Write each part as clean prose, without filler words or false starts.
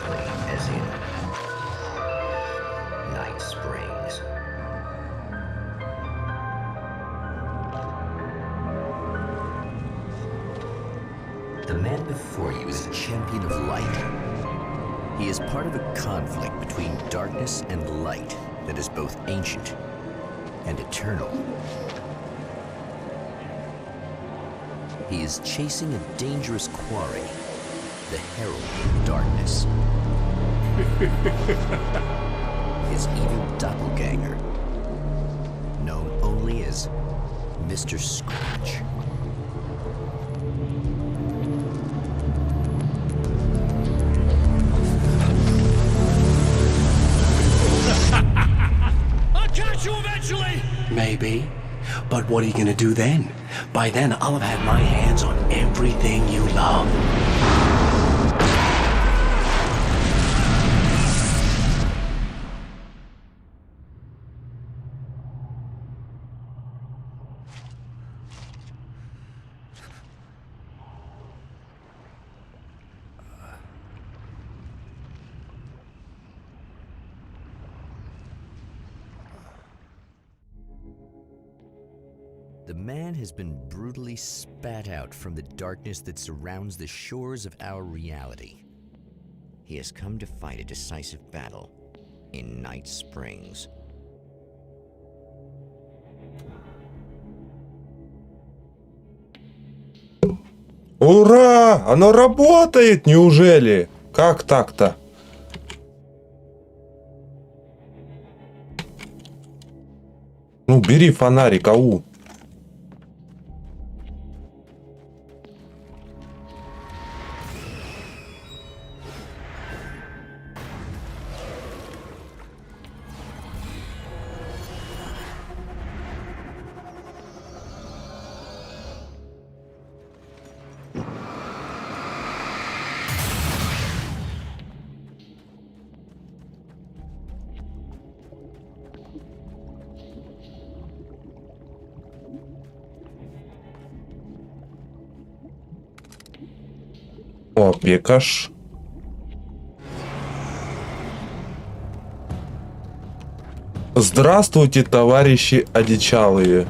exactly as in Night Springs. The man before you is a champion of light. He is part of a conflict between darkness and light that is both ancient and eternal. He is chasing a dangerous quarry, the herald of darkness. His evil doppelganger, known only as Mr. Scratch. I'll catch you eventually! Maybe. But what are you gonna do then? By then, I'll have had my hands on everything you love. The man has been brutally spat out from the darkness that surrounds the shores of our reality. He has come to fight a decisive battle in Night Springs. Ура! Оно работает, неужели? Как так-то? Ну, бери фонарик, ау. О, пекаш. Здравствуйте, товарищи одичалые.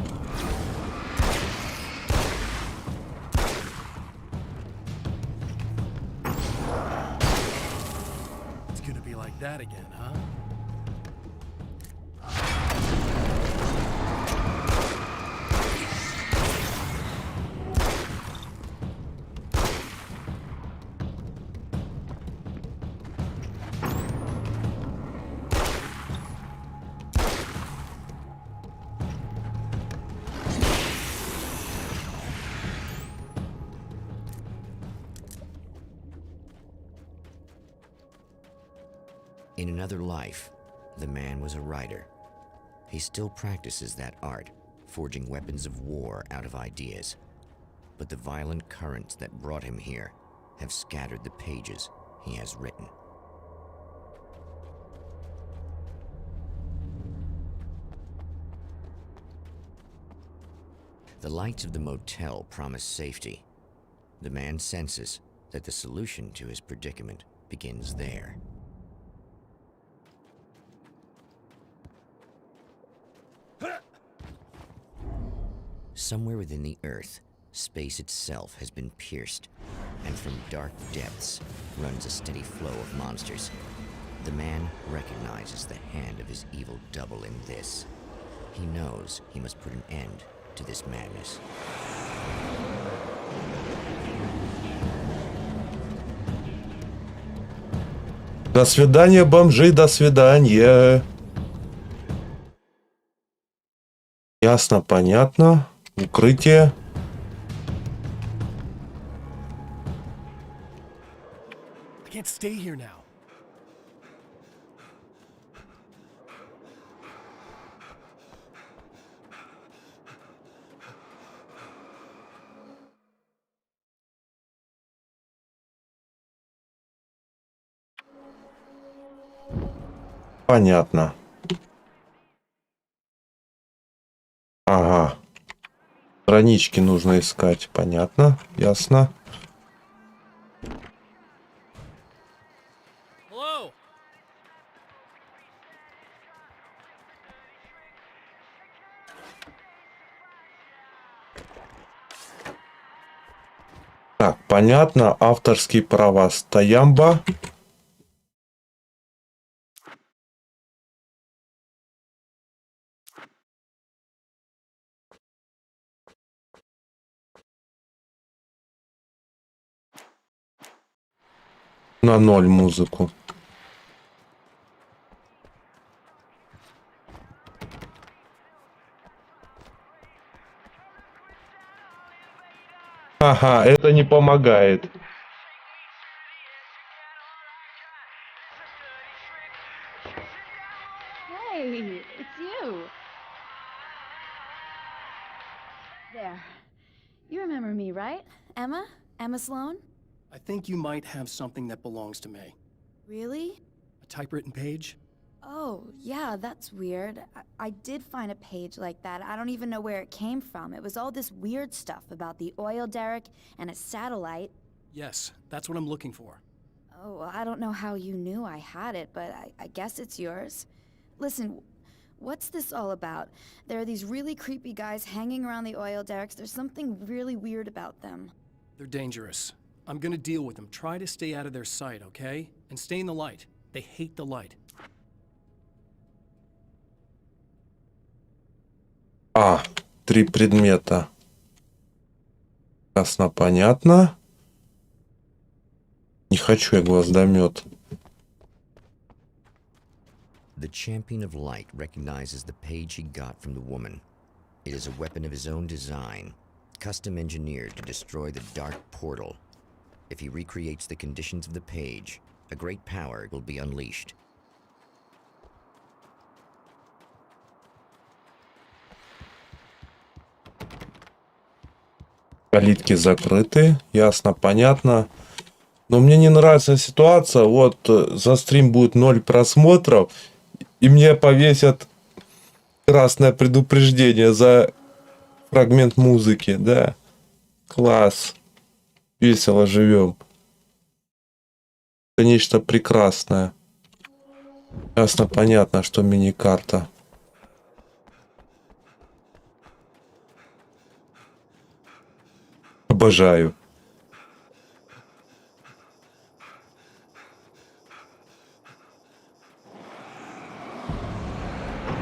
It's gonna be like that again, huh? In another life, the man was a writer. He still practices that art, forging weapons of war out of ideas. But the violent currents that brought him here have scattered the pages he has written. The lights of the motel promise safety. The man senses that the solution to his predicament begins there. Somewhere within the earth, space itself has been pierced, and from dark depths runs a steady flow of monsters. The man recognizes the hand of his evil double in this. He knows he must put an end to this madness. До свидания, бомжи, до свидания. Ясно, понятно. Укрытие. I can't stay here now. Понятно. Ага. Странички нужно искать. Понятно. Ясно. Hello. Так, понятно. Авторские права. Стоямба. На 0 музыку. Ага, это не помогает. Hey, it's you. There. You remember me, right? Emma? Emma Sloan? I think you might have something that belongs to me. Really? A typewritten page? Oh, yeah, that's weird. I did find a page like that. I don't even know where it came from. It was all this weird stuff about the oil derrick and a satellite. Yes, that's what I'm looking for. Oh, I don't know how you knew I had it, but I guess it's yours. Listen, what's this all about? There are these really creepy guys hanging around the oil derricks. There's something really weird about them. They're dangerous. I'm gonna deal with them. Try to stay out of their sight, okay? And stay in the light. They hate the light. А, 3 предмета. Ясно, понятно. Не хочу я гвоздомет. The champion of light recognizes the page he got from the woman. It is a weapon of his own design, custom engineered to destroy the dark portal. If he recreates the conditions of the page, a great power will be unleashed. Калитки закрыты. Ясно, понятно. Но мне не нравится ситуация. Вот за стрим будет 0 просмотров. И мне повесят красное предупреждение за фрагмент музыки. Да. Класс. Весело живем. Это нечто прекрасное. Ясно, понятно, что мини-карта. Обожаю.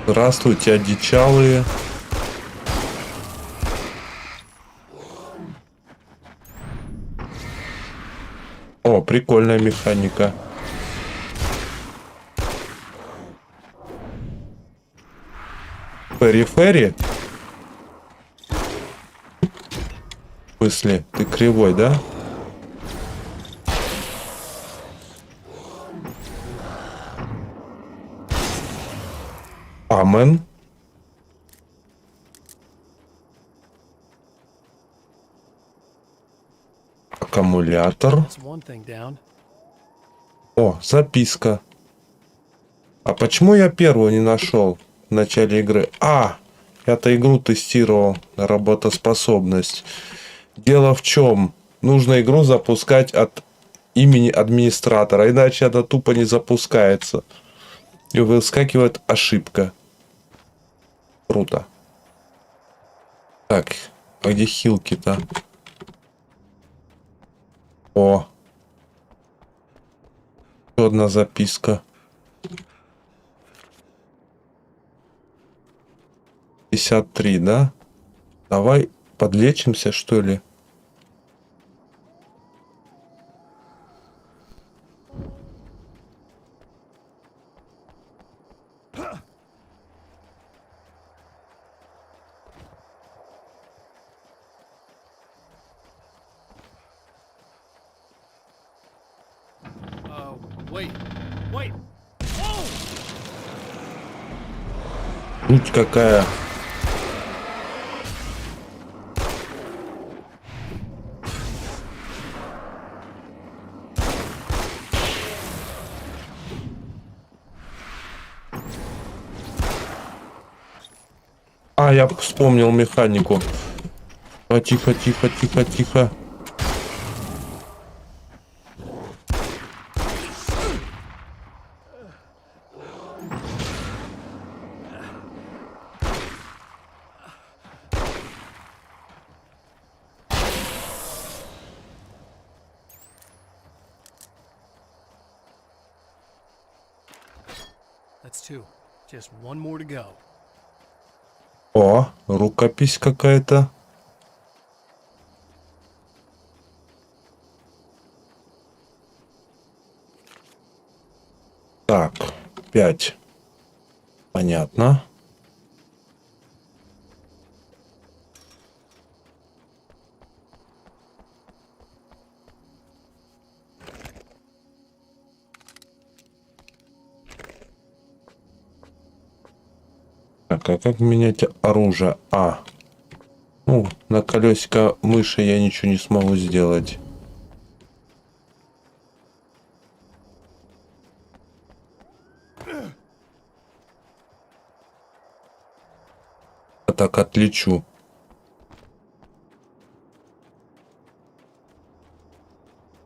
Здравствуйте, одичалые. О, прикольная механика. Ферри-ферри? В смысле, ты кривой, да? Амен. Аккумулятор. That's one thing down. О, записка. А почему я первую не нашел в начале игры? А, я-то игру тестировал на работоспособность. Дело в чем? Нужно игру запускать от имени администратора, иначе она тупо не запускается. И выскакивает ошибка. Круто. Так, а где хилки-то? О. Еще одна записка. 53, да? Давай подлечимся, что ли? Wait. Wait. Whoa! Жуть какая. А, я вспомнил механику. А, тихо, тихо, тихо, тихо. That's two. Just one more to go. О, рукопись какая-то. Так, 5. Понятно. Так, а как менять оружие? А. Ну, на колесико мыши я ничего не смогу сделать. Я так отлечу.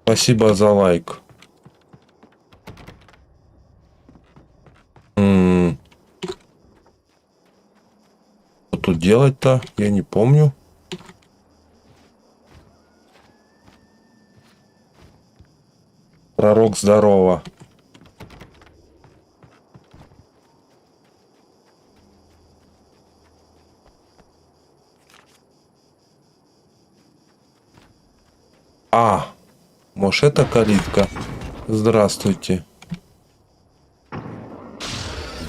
Спасибо за лайк. Что тут делать-то? Я не помню. Пророк, здорово. А, может, это калитка? Здравствуйте. The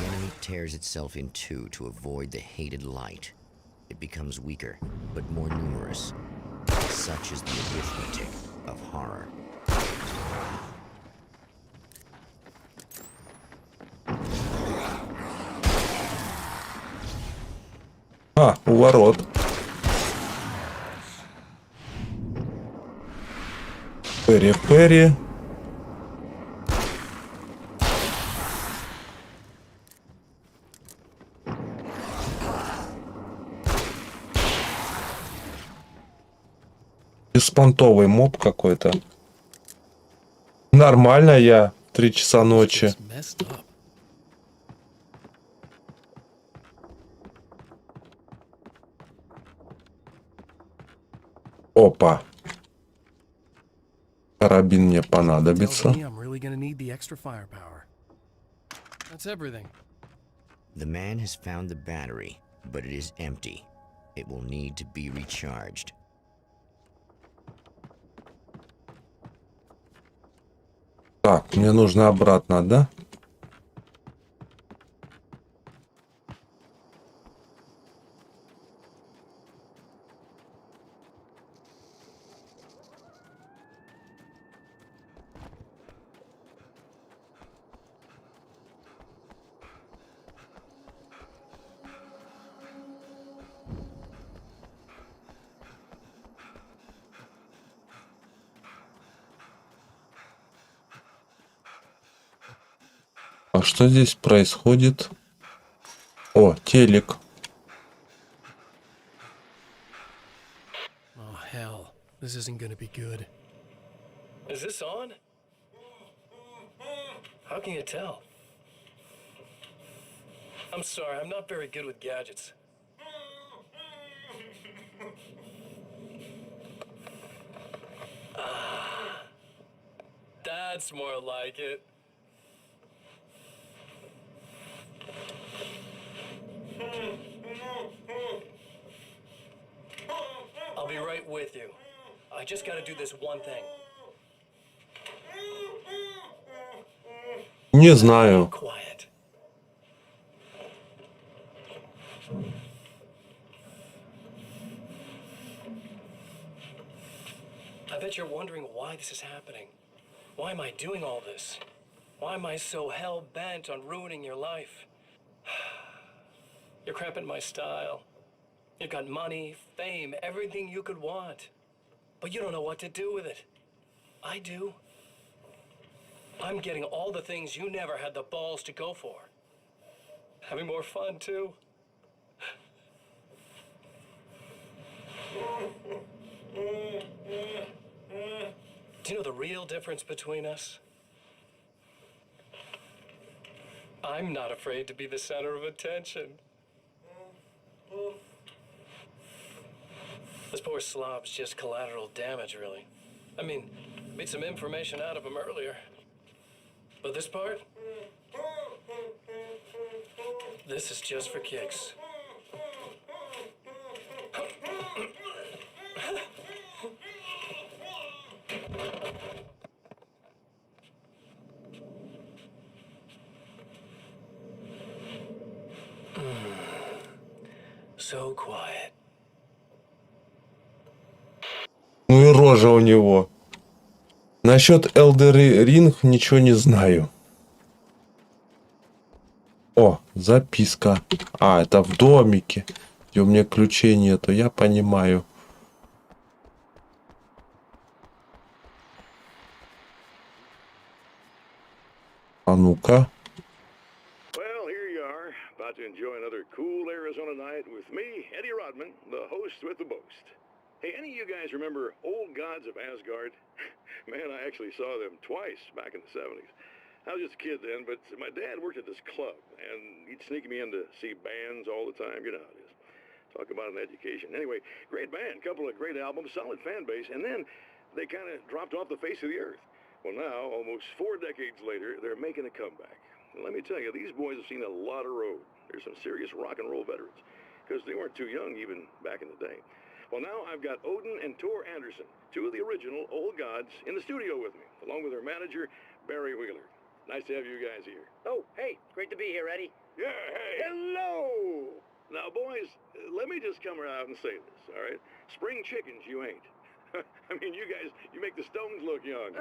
enemy tears itself in two to avoid the hated light. It becomes weaker, but more numerous. Such is the arithmetic of horror. А, у ворот. Перри. Беспонтовый моб какой-то. Нормально я. 3 часа ночи. It's messed up. Опа. Карабин мне понадобится. Tells me I'm really gonna need the extra firepower. That's everything. The man has found the battery, but it is empty. It will need to be recharged. Так, мне нужно обратно, да? А что здесь происходит? О, телек. Oh, hell. This isn't gonna be good. Is this on? How can you tell? I'm sorry, I'm not very good with gadgets. That's more like it. I'll be right with you. I just gotta do this one thing. Не знаю. Quiet. I bet you're wondering why this is happening. Why am I doing all this? Why am I so hell-bent on ruining your life? You're cramping my style. You've got money, fame, everything you could want. But you don't know what to do with it. I do. I'm getting all the things you never had the balls to go for. Having more fun, too. Do you know the real difference between us? I'm not afraid to be the center of attention. This poor slob's just collateral damage, really. I mean, made some information out of him earlier. But this part? This is just for kicks. So quiet. Ну и рожа у него. Насчет Elden Ring ничего не знаю. О, записка. А, это в домике, где у меня ключей нету, я понимаю. А ну-ка. Well, here you are, about to enjoy another cool Arizona night with me, Eddie Rodman, the host with the boast. Hey, any of you guys remember Old Gods of Asgard? Man, I actually saw them twice back in the 70s. I was just a kid then, but my dad worked at this club, and he'd sneak me in to see bands all the time. You know how it is. Talk about an education. Anyway, great band, couple of great albums, solid fan base, and then they kind of dropped off the face of the earth. Well, now, almost 4 decades later, they're making a comeback. And let me tell you, these boys have seen a lot of road. There's some serious rock and roll veterans, because they weren't too young even back in the day. Well, now I've got Odin and Tor Anderson, 2 of the original Old Gods, in the studio with me, along with their manager, Barry Wheeler. Nice to have you guys here. Oh, hey, great to be here, Eddie. Yeah, hey. Hello! Now, boys, let me just come out and say this, all right? Spring chickens, you ain't. I mean, you guys, you make the Stones look young.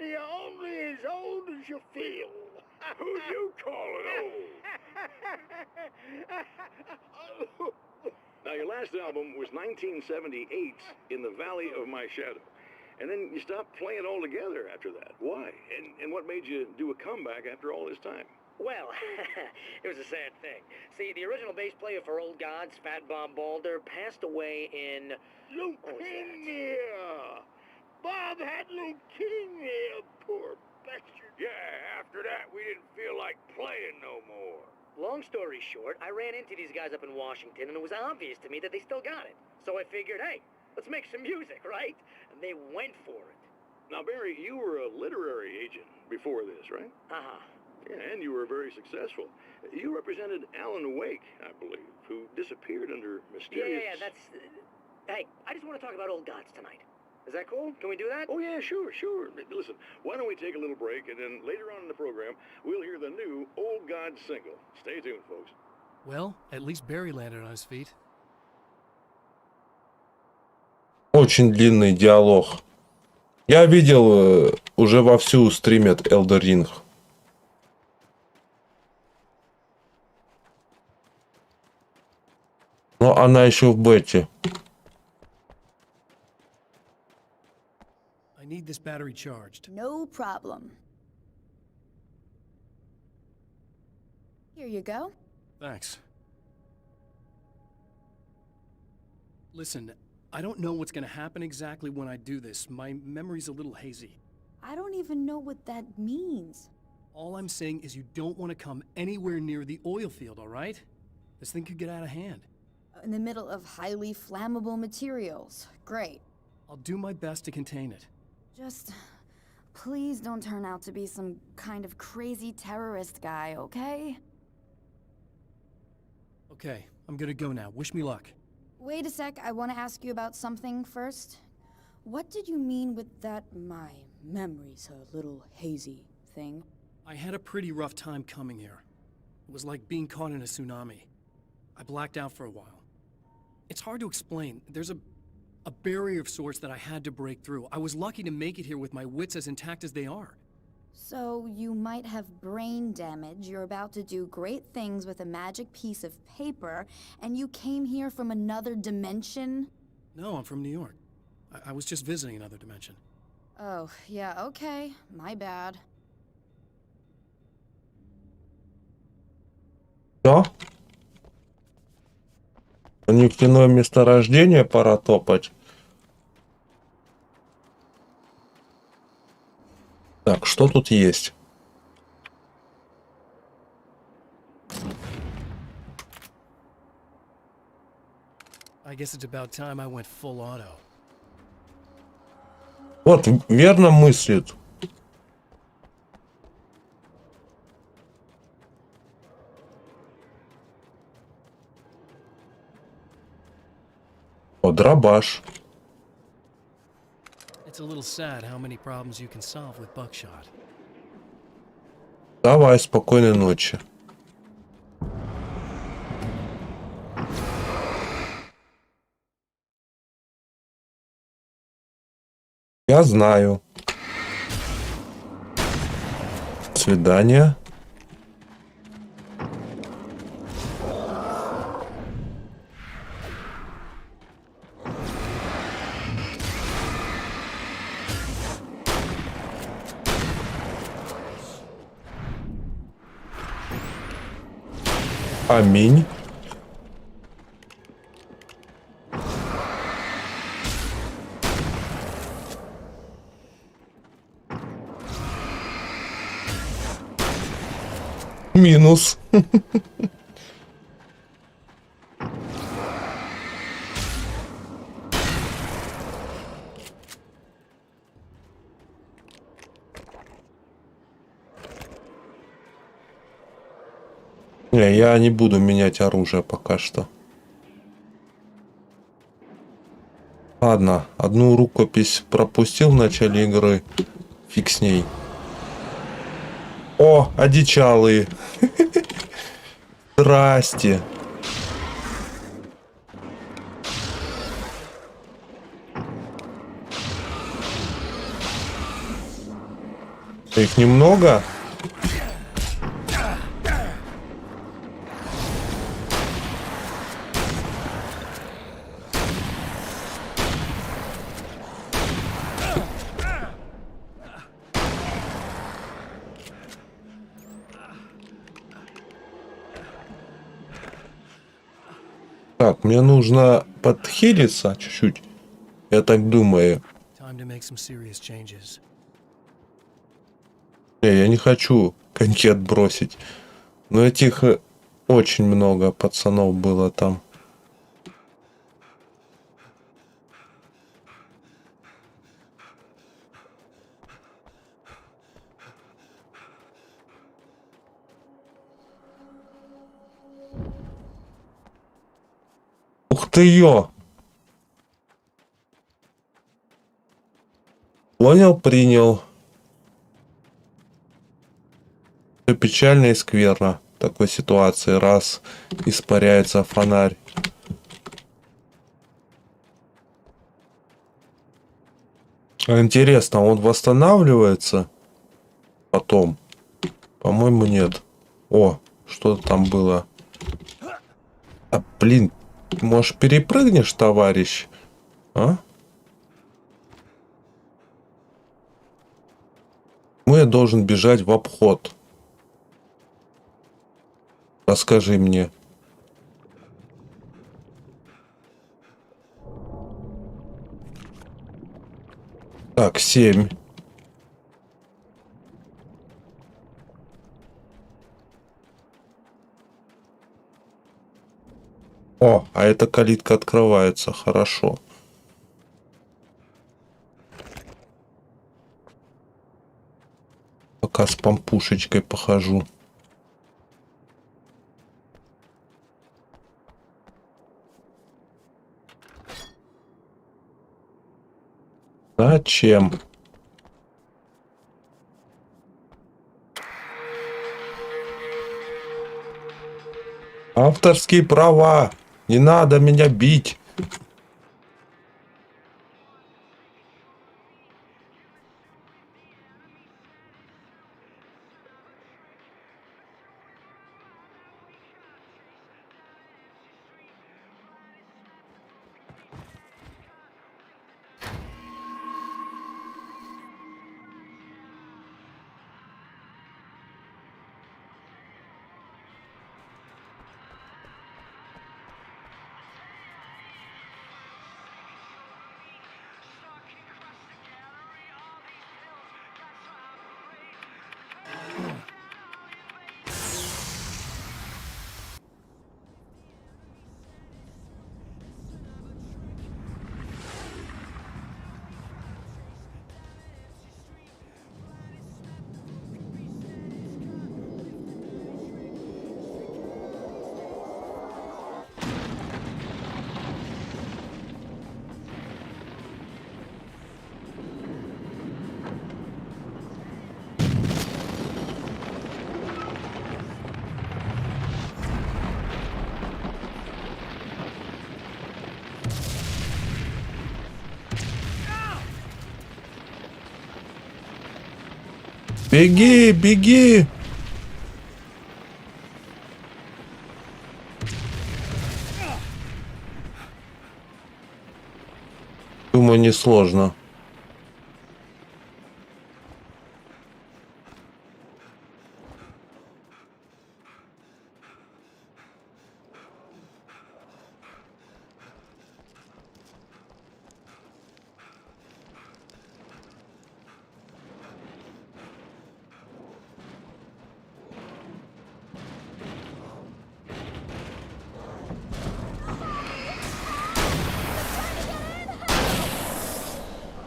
You're only as old as you feel. Who you calling old? Now, your last album was 1978, In the Valley of My Shadow. And then you stopped playing altogether after that. Why? And what made you do a comeback after all this time? Well, it was a sad thing. See, the original bass player for Old Gods, Fat Bob Balder, passed away in... Leukemia! Bob had leukemia, poor bastard. Yeah, after that, we didn't feel like playing no more. Long story short, I ran into these guys up in Washington, and it was obvious to me that they still got it. So I figured, hey, let's make some music, right? And they went for it. Now, Barry, you were a literary agent before this, right? Uh-huh. Yeah, and you were very successful. You represented Alan Wake, I believe, who disappeared under mysterious... Yeah, that's... Hey, I just want to talk about Old Gods tonight. Is that cool? Can we do that? Oh, yeah, sure. Listen, why don't we take a little break, and then later on in the program, we'll hear the new Old Gods single. Stay tuned, folks. Well, at least Barry landed on his feet. Очень длинный диалог. Я видел, уже вовсю стримят Elden Ring. Но она еще в бете. I need this battery charged. No problem. Here you go. Thanks. Listen, I don't know what's gonna happen exactly when I do this. My memory's a little hazy. I don't even know what that means. All I'm saying is you don't want to come anywhere near the oil field, all right? This thing could get out of hand. In the middle of highly flammable materials. Great. I'll do my best to contain it. Just please don't turn out to be some kind of crazy terrorist guy, okay? Okay, I'm gonna go now. Wish me luck. Wait a sec, I want to ask you about something first. What did you mean with that my memory's a little hazy thing? I had a pretty rough time coming here. It was like being caught in a tsunami. I blacked out for a while. It's hard to explain. There's a barrier of sorts that I had to break through. I was lucky to make it here with my wits as intact as they are. So you might have brain damage, you're about to do great things with a magic piece of paper, and you came here from another dimension? No, I'm from New York. I was just visiting another dimension. Oh, yeah, okay. My bad. Что? Нефтяное месторождение пора топать. Так, что тут есть? I guess it's about time I went full auto. Вот, верно мыслит. О, дробаш. It's a little sad how many problems you can solve with buckshot. Давай, спокойной ночи. Я знаю. До свидания. Аминь. Минус. Не, я не буду менять оружие пока что. Ладно, одну рукопись пропустил в начале игры. Фиг с ней. О, одичалые. Здрасте. Их немного? Так, мне нужно подхилиться чуть-чуть. Я так думаю. Time to make some serious changes. Не, я не хочу коньки отбросить. Но этих очень много пацанов было там. Ух ты ё! Понял, принял. Все печально и скверно в такой ситуации, раз испаряется фонарь. А интересно, он восстанавливается потом? По-моему, нет. О, что-то там было. А, блин, может, перепрыгнешь, товарищ? А? Я должен бежать в обход. Расскажи мне. Так, 7. О, а эта калитка открывается, хорошо. Пока с помпушечкой похожу. Зачем? Авторские права. Не надо меня бить. Беги, беги! Думаю, несложно.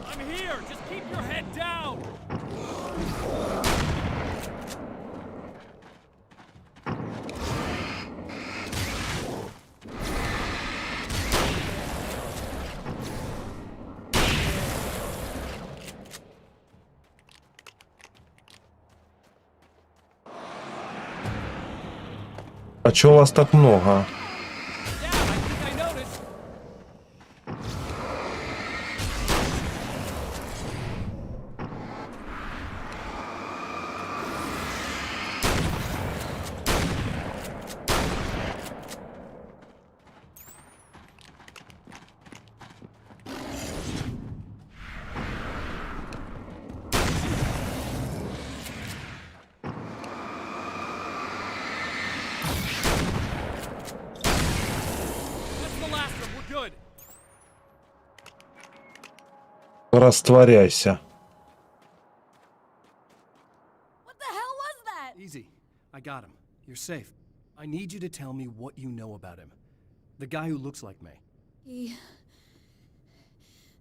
I'm here! Just keep your head down! А чё вас так много? Yeah, I think I noticed. That's the last one. We're good. Растворяйся. What the hell was that? Easy. I got him. You're safe. I need you to tell me what you know about him. The guy who looks like me.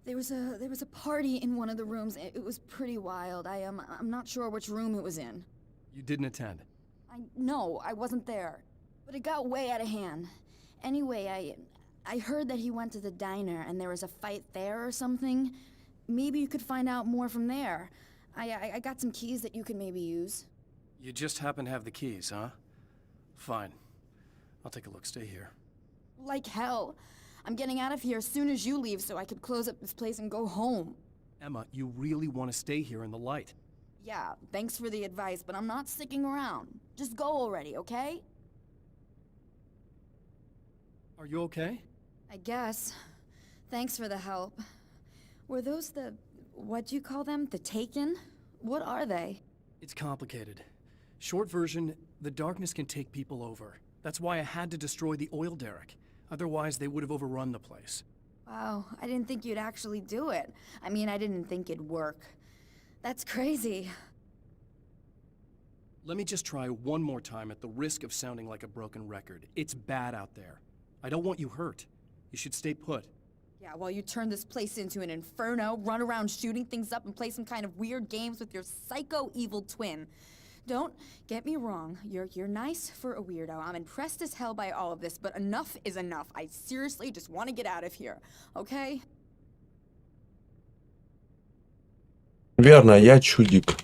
There was a party in one of the rooms. It was pretty wild. I'm not sure which room it was in. You didn't attend. No, I wasn't there. But it got way out of hand. Anyway, I heard that he went to the diner and there was a fight there or something. Maybe you could find out more from there. I got some keys that you could maybe use. You just happen to have the keys, huh? Fine. I'll take a look. Stay here. Like hell. I'm getting out of here as soon as you leave so I could close up this place and go home. Emma, you really want to stay here in the light. Yeah, thanks for the advice, but I'm not sticking around. Just go already, okay? Are you okay? I guess. Thanks for the help. Were those what'd you call them? The Taken? What are they? It's complicated. Short version, the darkness can take people over. That's why I had to destroy the oil derrick. Otherwise, they would have overrun the place. Wow, I didn't think you'd actually do it. I mean, I didn't think it'd work. That's crazy. Let me just try one more time at the risk of sounding like a broken record. It's bad out there. I don't want you hurt. You should stay put. Yeah, while you turn this place into an inferno, run around shooting things up and play some kind of weird games with your psycho evil twin. Don't get me wrong, you're nice for a weirdo. I'm impressed as hell by all of this, but enough is enough. I seriously just want to get out of here, okay? Верно, я чудик.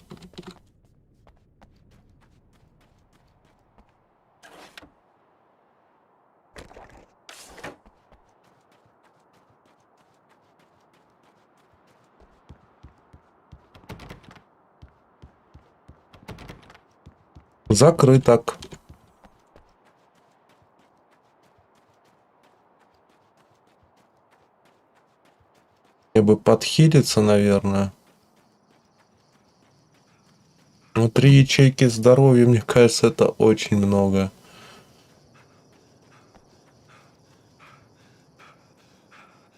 Закрыток. Мне бы подхилиться, наверное. Ну, 3 ячейки здоровья, мне кажется, это очень много.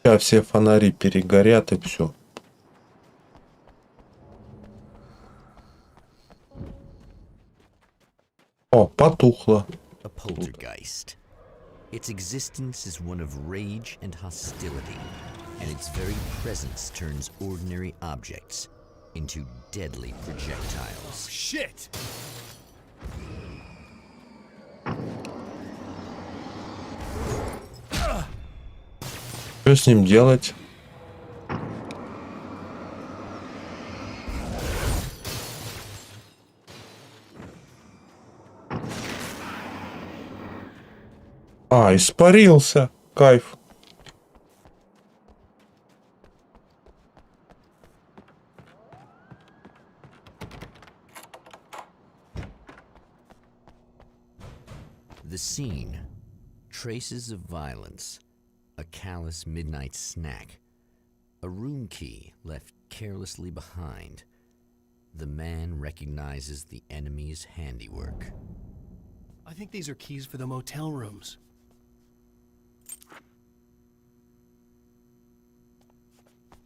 Сейчас все фонари перегорят и все. О, потухло. A poltergeist. Its existence is one of rage and hostility, and its very presence turns ordinary objects into deadly projectiles. Shit! Что с ним делать? А, испарился. Кайф. The scene, traces of violence, a callous midnight snack, a room key left carelessly behind. The man recognizes the enemy's handiwork. I think these are keys for the motel rooms.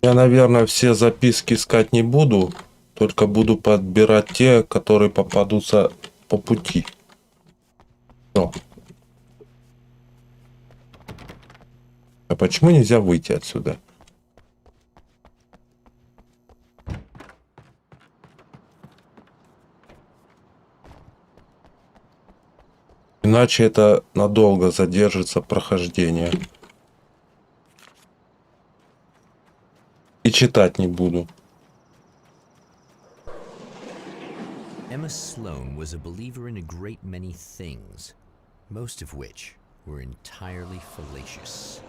Я, наверное, все записки искать не буду, только буду подбирать те, которые попадутся по пути. Все. А почему нельзя выйти отсюда? Иначе это надолго задержится прохождение. И читать не буду. Emma Sloan was a believer in a great many things, most of which were entirely fallacious.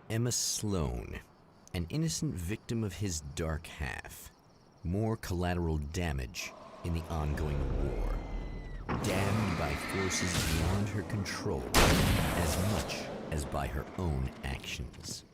Emma Sloan, an innocent victim of his dark half. More collateral damage in the ongoing war. Damned by forces beyond her control as much as by her own actions.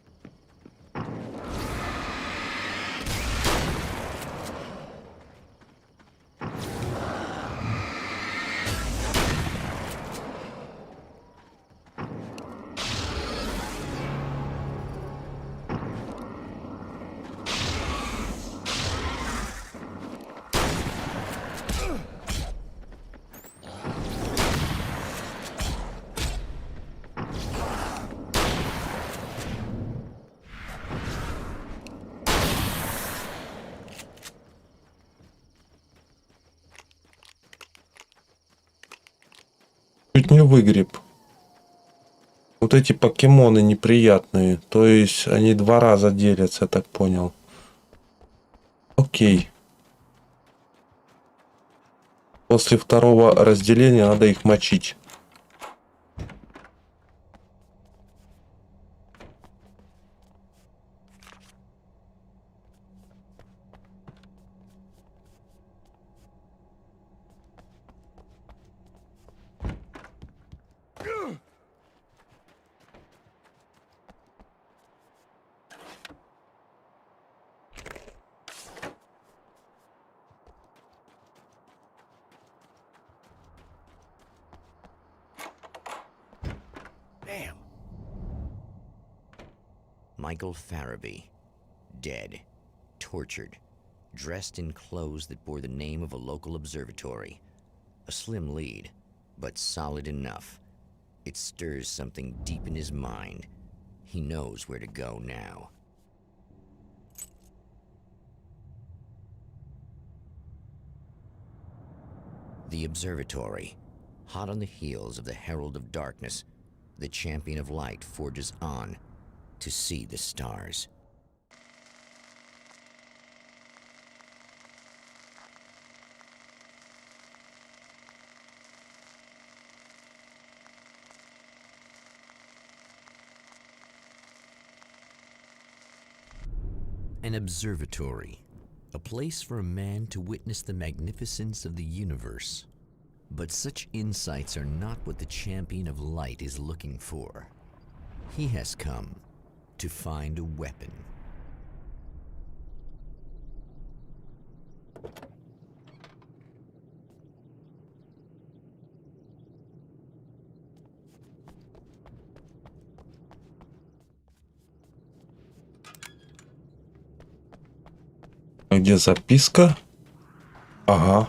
Чуть не выгреб. Вот эти покемоны неприятные. То есть они два раза делятся, я так понял. Окей. После второго разделения надо их мочить. Michael Farabee, dead, tortured, dressed in clothes that bore the name of a local observatory. A slim lead, but solid enough. It stirs something deep in his mind. He knows where to go now. The observatory, hot on the heels of the Herald of Darkness, the champion of light forges on to see the stars. An observatory, a place for a man to witness the magnificence of the universe. But such insights are not what the champion of light is looking for. He has come to find a weapon. Где записка? Ага.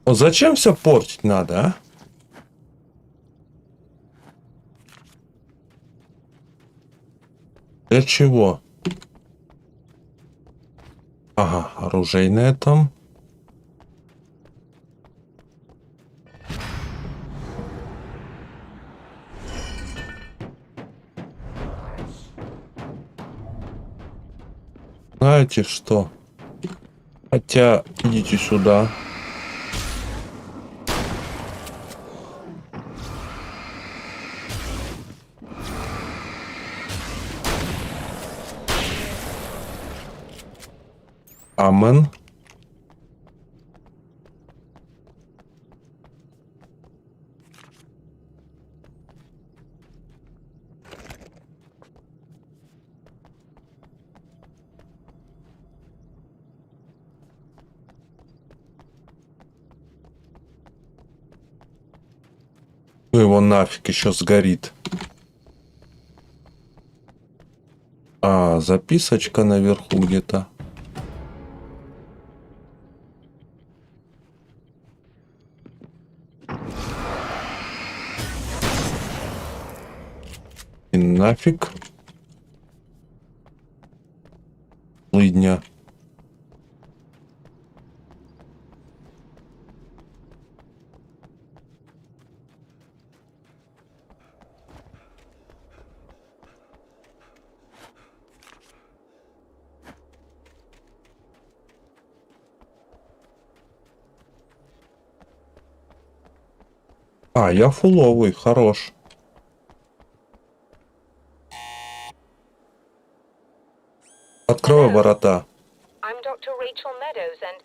Вот зачем все портить надо, а? Для чего? Ага, оружейное там. Знаете что? Хотя, идите сюда. рамен. Ну его нафиг, еще сгорит. А, записочка наверху где-то. И нафиг. Лыдня. А, я фуловый, хорош. Открой ворота. I'm Dr. Rachel Meadows and...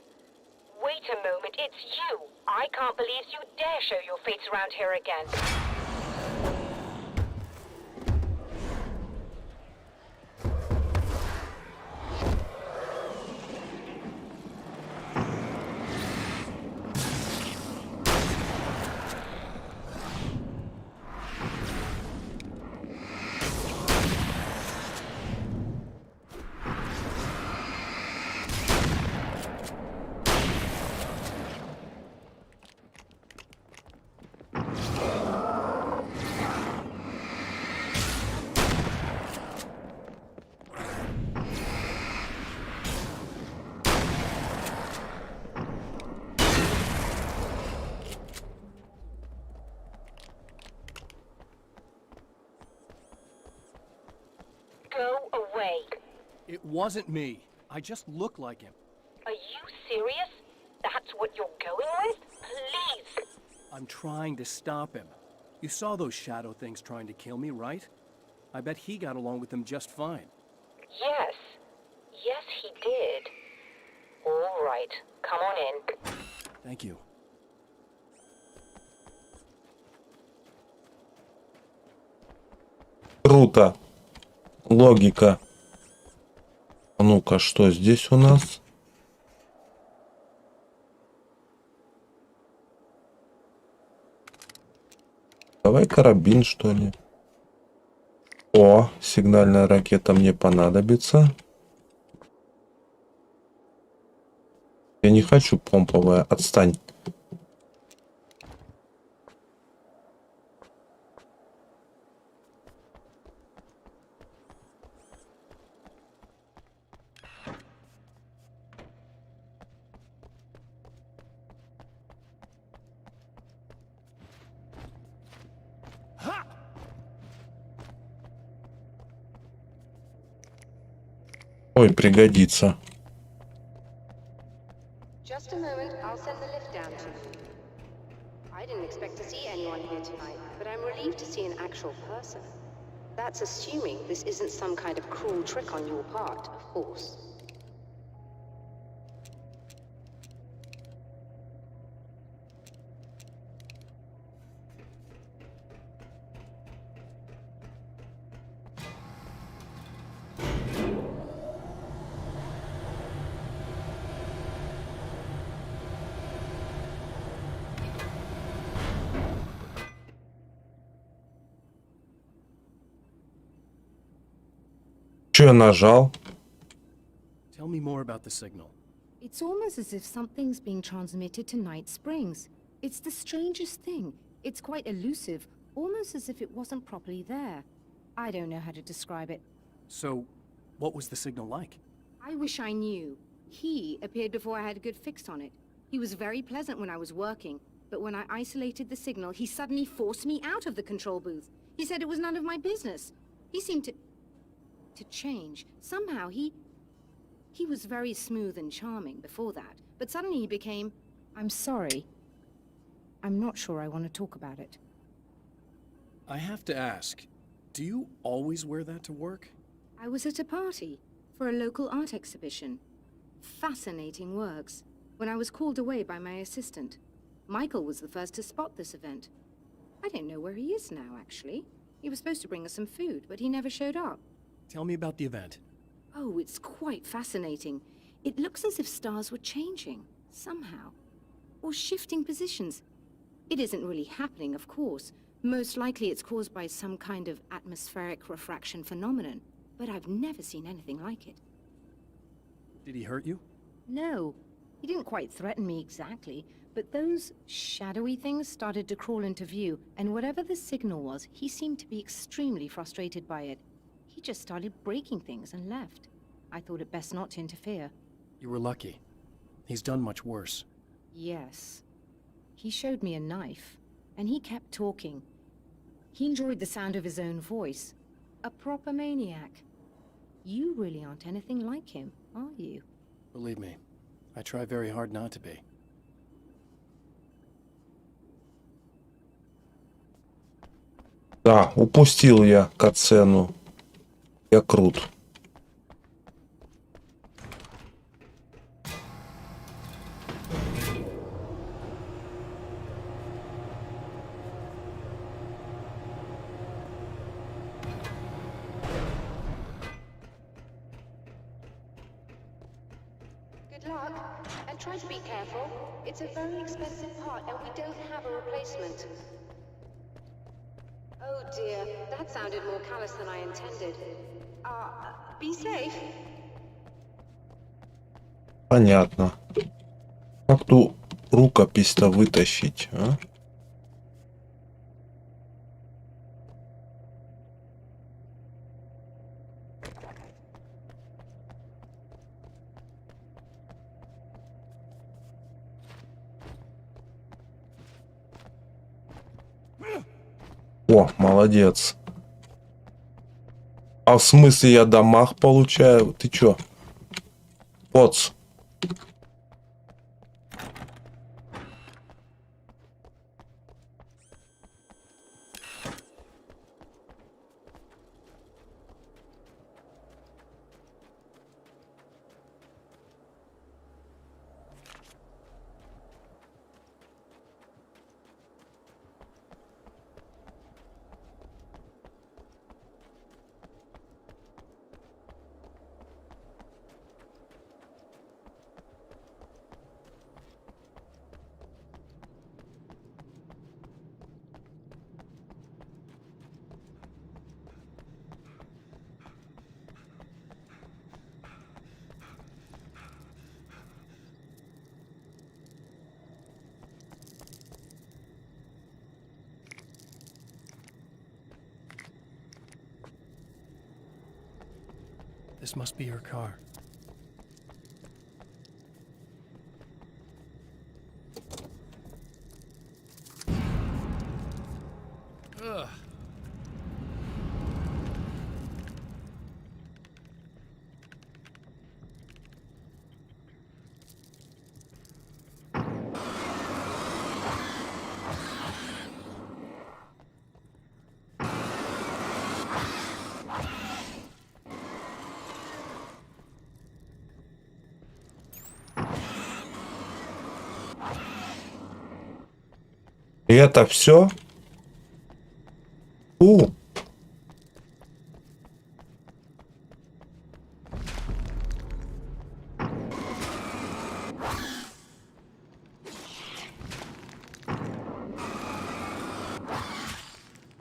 Wait a moment, it's you! I can't believe you dare show your face around here again. Go away. It wasn't me. I just look like him. Are you serious? That's what you're going with? Please! I'm trying to stop him. You saw those shadow things trying to kill me, right? I bet he got along with them just fine. Yes. Yes, he did. All right. Come on in. Thank you. Круто. Логика. А ну-ка, что здесь у нас? Давай карабин, что ли. О, сигнальная ракета мне понадобится. Я не хочу помповая, отстань. Ой, пригодится. Just a moment, I'll send the lift down to you. I didn't expect to see anyone here tonight, but I'm relieved to see an actual person. That's assuming this isn't some kind of cruel trick on your part, of course. Че я нажал? Tell me more about the signal. It's almost as if something's being transmitted to Night Springs. It's the strangest thing. It's quite elusive, almost as if it wasn't properly there. I don't know how to describe it. So, what was the signal like? I wish I knew. He appeared before I had a good fix on it. He was very pleasant when I was working, but when I isolated the signal, he suddenly forced me out of the control booth. He said it was none of my business. He seemed to change. Somehow he was very smooth and charming before that, but suddenly he became... I'm sorry. I'm not sure I want to talk about it. I have to ask, do you always wear that to work? I was at a party for a local art exhibition. Fascinating works. When I was called away by my assistant, Michael was the first to spot this event. I don't know where he is now, actually. He was supposed to bring us some food, but he never showed up. Tell me about the event. Oh, it's quite fascinating. It looks as if stars were changing, somehow. Or shifting positions. It isn't really happening, of course. Most likely it's caused by some kind of atmospheric refraction phenomenon. But I've never seen anything like it. Did he hurt you? No. He didn't quite threaten me exactly, but those shadowy things started to crawl into view, and whatever the signal was, he seemed to be extremely frustrated by it. He just started breaking things and left. I thought it best not to interfere. You were lucky. He's done much worse. Yes. He showed me a knife, and he kept talking. He enjoyed the sound of his own voice. A proper maniac. You really aren't anything like him, are you? Believe me, I try very hard not to be. Да, упустил я кат-сцену. Я крут. Good luck, and try to be careful. It's a very expensive part, and we don't have a replacement. Oh dear, that sounded more callous than I intended. Be safe. Понятно. Как ту рукопись-то вытащить, а? О, молодец. А в смысле я дамаг получаю? Ты чё? Поц. This must be her car. Ugh. И это все?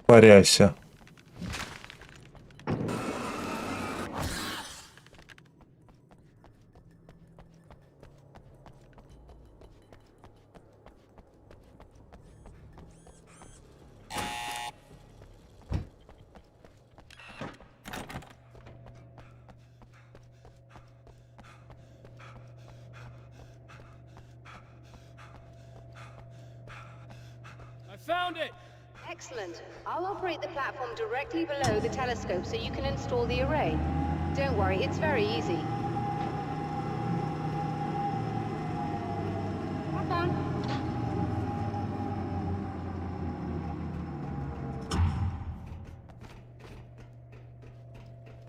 Паряйся. Found it! Excellent. I'll operate the platform directly below the telescope so you can install the array. Don't worry, it's very easy. Hop on.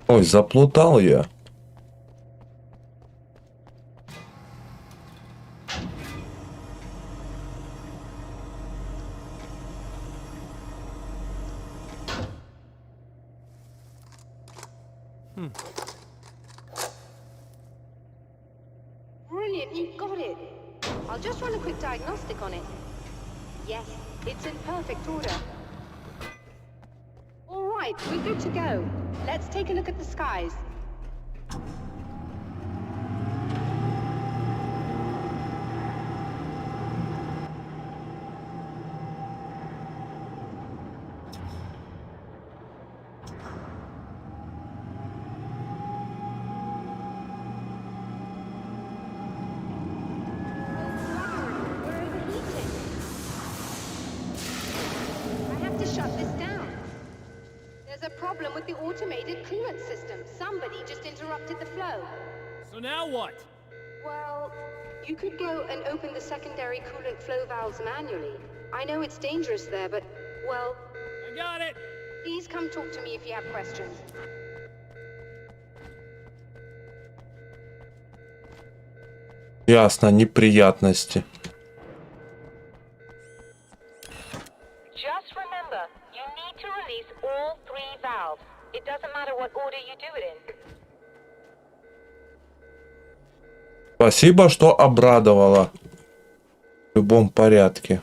Ой, заплутал я. Brilliant, you got it. I'll just run a quick diagnostic on it. Yes, it's in perfect order. All right, we're good to go. Let's take a look at the skies. With the automated coolant system. Somebody just interrupted the flow. So now what? Well, you could go and open the secondary coolant flow valves manually. I know it's dangerous there, but, well... I got it! Please come talk to me if you have questions. Ясно, неприятности. Just remember, you need to release all 3 valves. It doesn't matter what order you do it in. Спасибо, что обрадовала. В любом порядке.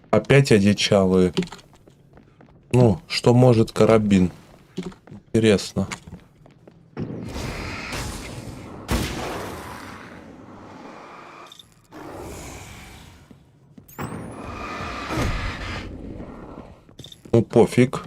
Опять одичалые. Ну, что может карабин? Интересно. Ну, пофиг.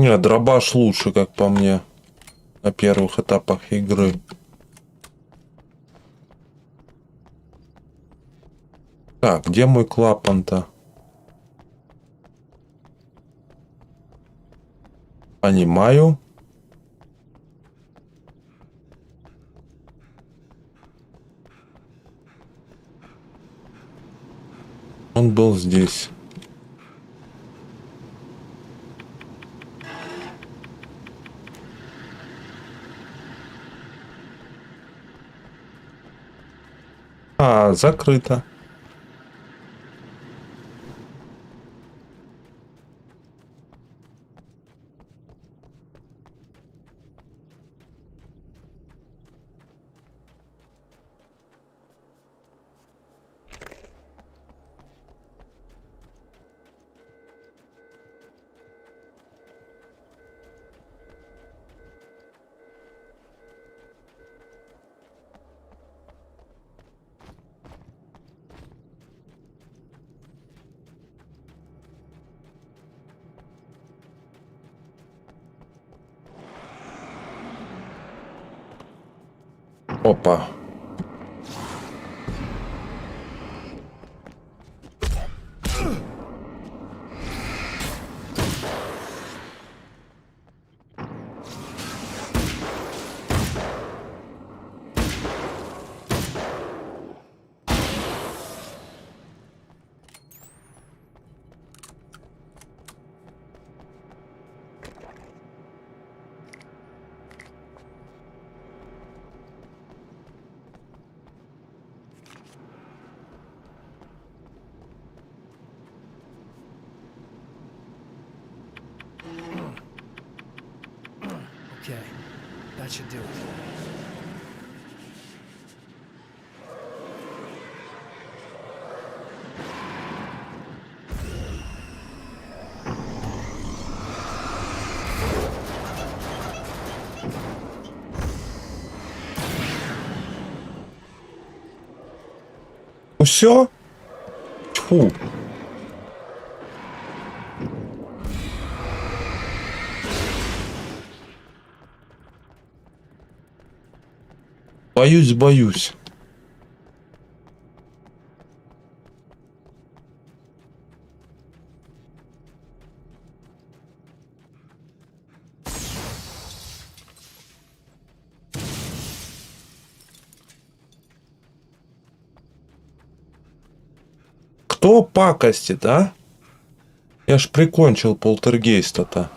Нет, дробаш лучше, как по мне, на первых этапах игры. Так, где мой клапан-то? Понимаю. Он был здесь. А, закрыто. Опа. Okay, that should do it. Все? Тьфу. Боюсь. Кто пакостит, а? Я ж прикончил полтергейста-то.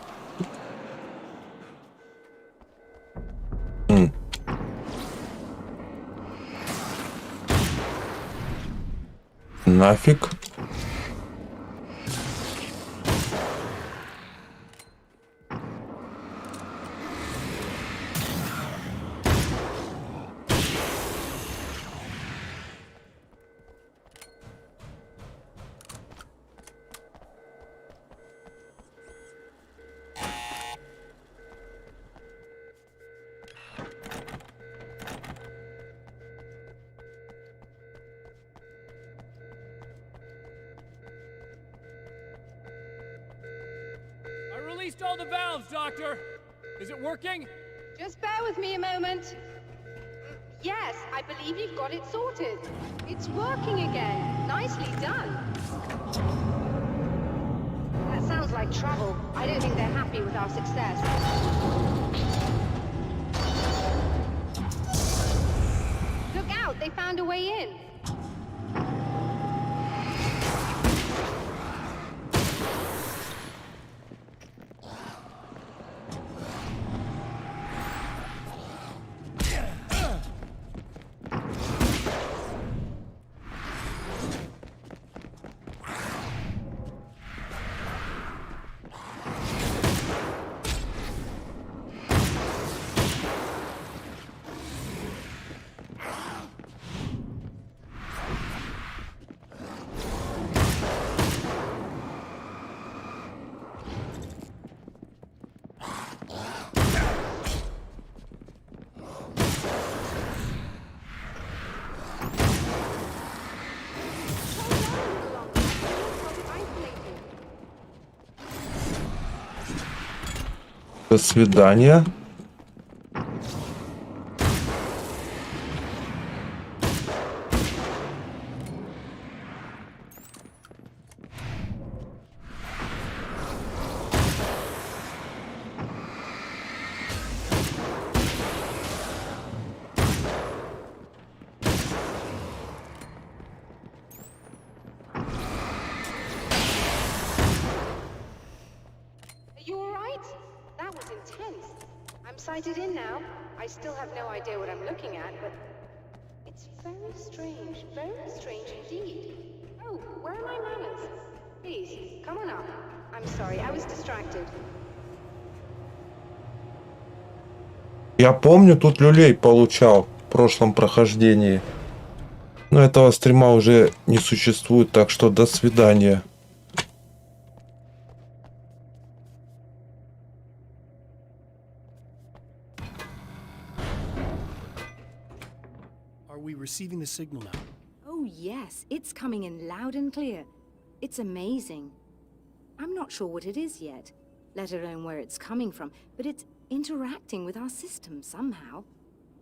Нафиг. I released all the valves, Doctor. Is it working? Just bear with me a moment. Yes, I believe you've got it sorted. It's working again. Nicely done. That sounds like trouble. I don't think they're happy with our success. Look out, they found a way in. До свидания. Sighted in now. I still have no idea what I'm looking at, but it's very strange indeed. Oh, where are my manners? Please, come on up. I'm sorry, I was distracted. Я помню, тут люлей получал в прошлом прохождении. Но этого стрима уже не существует, так что до свидания. Receiving the signal now. Oh yes, it's coming in loud and clear. It's amazing. I'm not sure what it is yet, let alone where it's coming from, but it's interacting with our system somehow.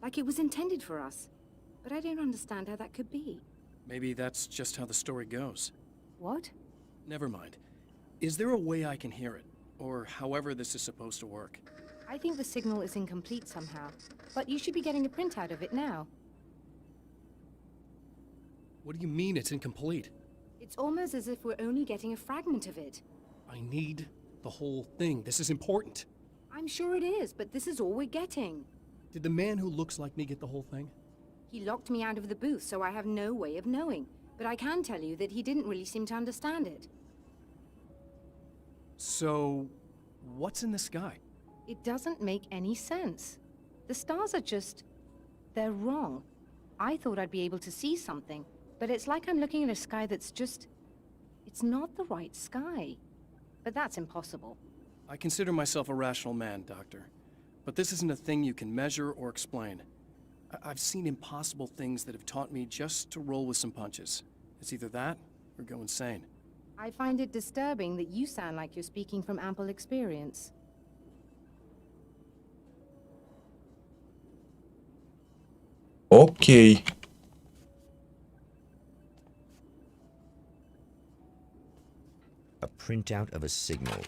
Like it was intended for us. But I don't understand how that could be. Maybe that's just how the story goes. What? Never mind. Is there a way I can hear it? Or however this is supposed to work? I think the signal is incomplete somehow, but you should be getting a printout of it now. What do you mean it's incomplete? It's almost as if we're only getting a fragment of it. I need the whole thing. This is important. I'm sure it is, but this is all we're getting. Did the man who looks like me get the whole thing? He locked me out of the booth, so I have no way of knowing. But I can tell you that he didn't really seem to understand it. So, what's in the sky? It doesn't make any sense. The stars are just... they're wrong. I thought I'd be able to see something. But it's like I'm looking at a sky that's just... it's not the right sky. But that's impossible. I consider myself a rational man, Doctor. But this isn't a thing you can measure or explain. I've seen impossible things that have taught me just to roll with some punches. It's either that, or go insane. I find it disturbing that you sound like you're speaking from ample experience. Окей. A printout of a signal.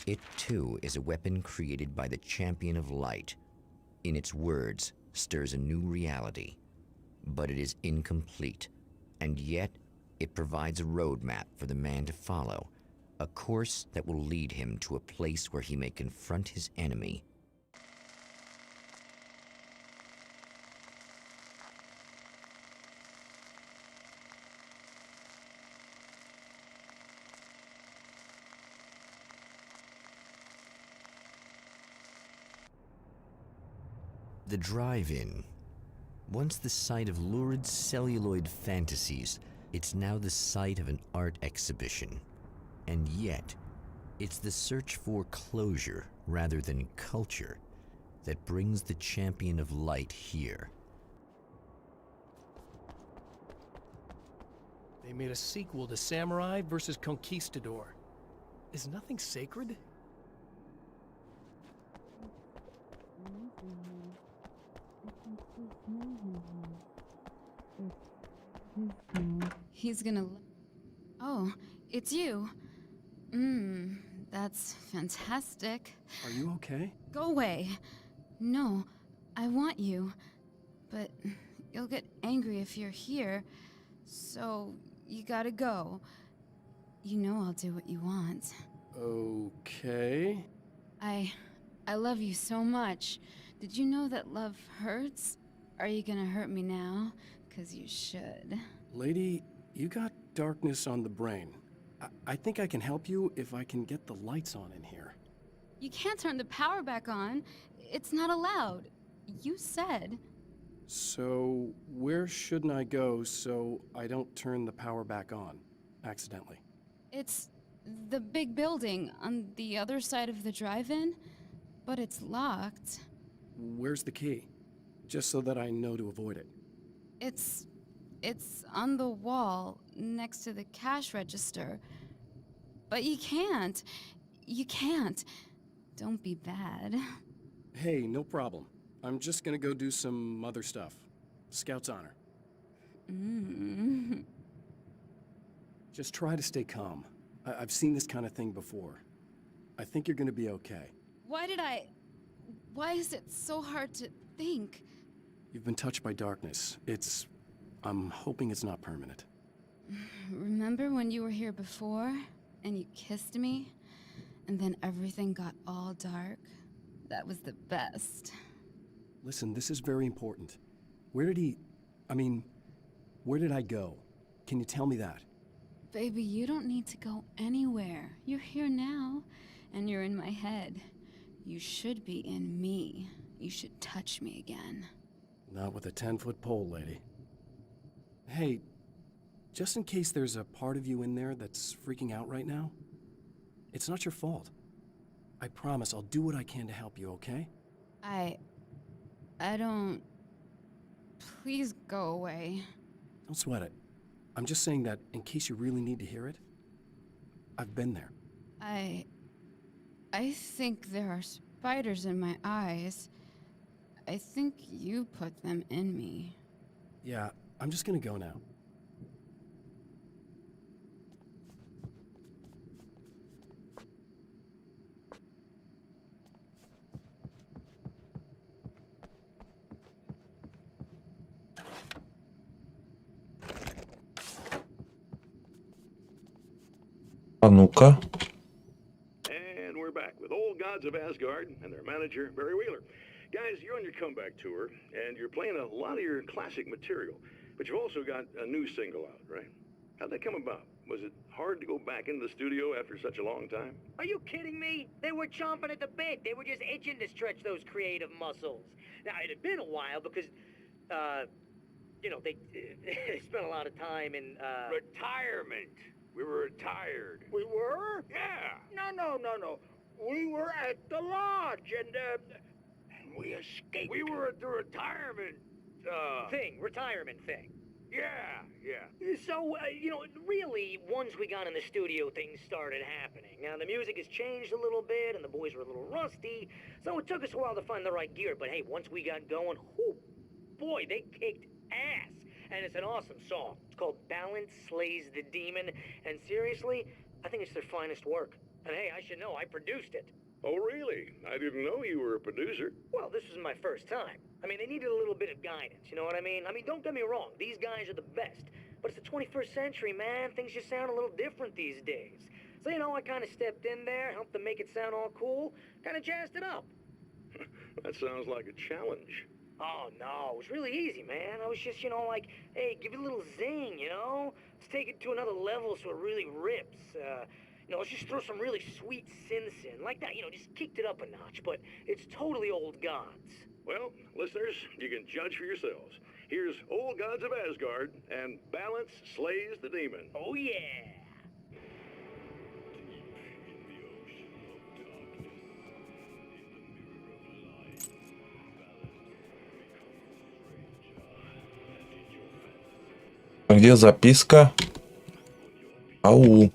It too is a weapon created by the champion of light. In its words, stirs a new reality. But it is incomplete, and yet it provides a roadmap for the man to follow, a course that will lead him to a place where he may confront his enemy. The drive-in. Once the site of lurid celluloid fantasies, it's now the site of an art exhibition. And yet, it's the search for closure rather than culture that brings the champion of light here. They made a sequel to Samurai versus Conquistador. Is nothing sacred? He's gonna... Oh, it's you. That's fantastic. Are you okay? Go away. No, I want you. But you'll get angry if you're here. So, you gotta go. You know I'll do what you want. Okay. I love you so much. Did you know that love hurts? Are you gonna hurt me now? 'Cause you should. Lady, you got darkness on the brain. I think I can help you if I can get the lights on in here. You can't turn the power back on. It's not allowed. You said. So, where shouldn't I go so I don't turn the power back on accidentally? It's the big building on the other side of the drive-in, but it's locked. Where's the key? Just so that I know to avoid it. It's on the wall next to the cash register. But you can't. You can't. Don't be bad. Hey, no problem. I'm just gonna go do some other stuff. Scout's honor. Just try to stay calm. I've seen this kind of thing before. I think you're gonna be okay. Why is it so hard to think? You've been touched by darkness. I'm hoping it's not permanent. Remember when you were here before, and you kissed me, and then everything got all dark? That was the best. Listen, this is very important. Where did I go? Can you tell me that? Baby, you don't need to go anywhere. You're here now, and you're in my head. You should be in me. You should touch me again. Not with a 10-foot pole, lady. Hey, just in case there's a part of you in there that's freaking out right now, it's not your fault. I promise I'll do what I can to help you, okay? I don't... Please go away. Don't sweat it. I'm just saying that in case you really need to hear it, I've been there. I think there are spiders in my eyes. I think you put them in me. Yeah, I'm just gonna go now. А ну-ка. And we're back with old gods of Asgard and their manager, Barry Wheeler. Guys, you're on your comeback tour, and you're playing a lot of your classic material, but you've also got a new single out, right? How'd that come about? Was it hard to go back into the studio after such a long time? Are you kidding me? They were chomping at the bit. They were just itching to stretch those creative muscles. Now, it had been a while because, they spent a lot of time in, Retirement. We were retired. We were? Yeah. No. We were at the lodge, and we escaped. We were at the retirement, retirement thing. Yeah. So, really, once we got in the studio, things started happening. Now, the music has changed a little bit, and the boys were a little rusty, so it took us a while to find the right gear. But hey, once we got going, boy, they kicked ass. And it's an awesome song. It's called Balance Slays the Demon. And seriously, I think it's their finest work. And hey, I should know, I produced it. Oh, really? I didn't know you were a producer. Well, this was my first time. I mean, they needed a little bit of guidance, you know what I mean? I mean, don't get me wrong, these guys are the best. But it's the 21st century, man. Things just sound a little different these days. So, you know, I kind of stepped in there, helped them make it sound all cool, kind of jazzed it up. That sounds like a challenge. Oh, no, it was really easy, man. I was just, you know, like, hey, give it a little zing, you know? Let's take it to another level so it really rips. You know, let's just throw some really sweet synths in. Like that, you know, just kicked it up a notch, but it's totally old gods. Well, listeners, you can judge for yourselves. Here's Old Gods of Asgard and Balance Slays the Demon. Oh, yeah. Где записка? Ау.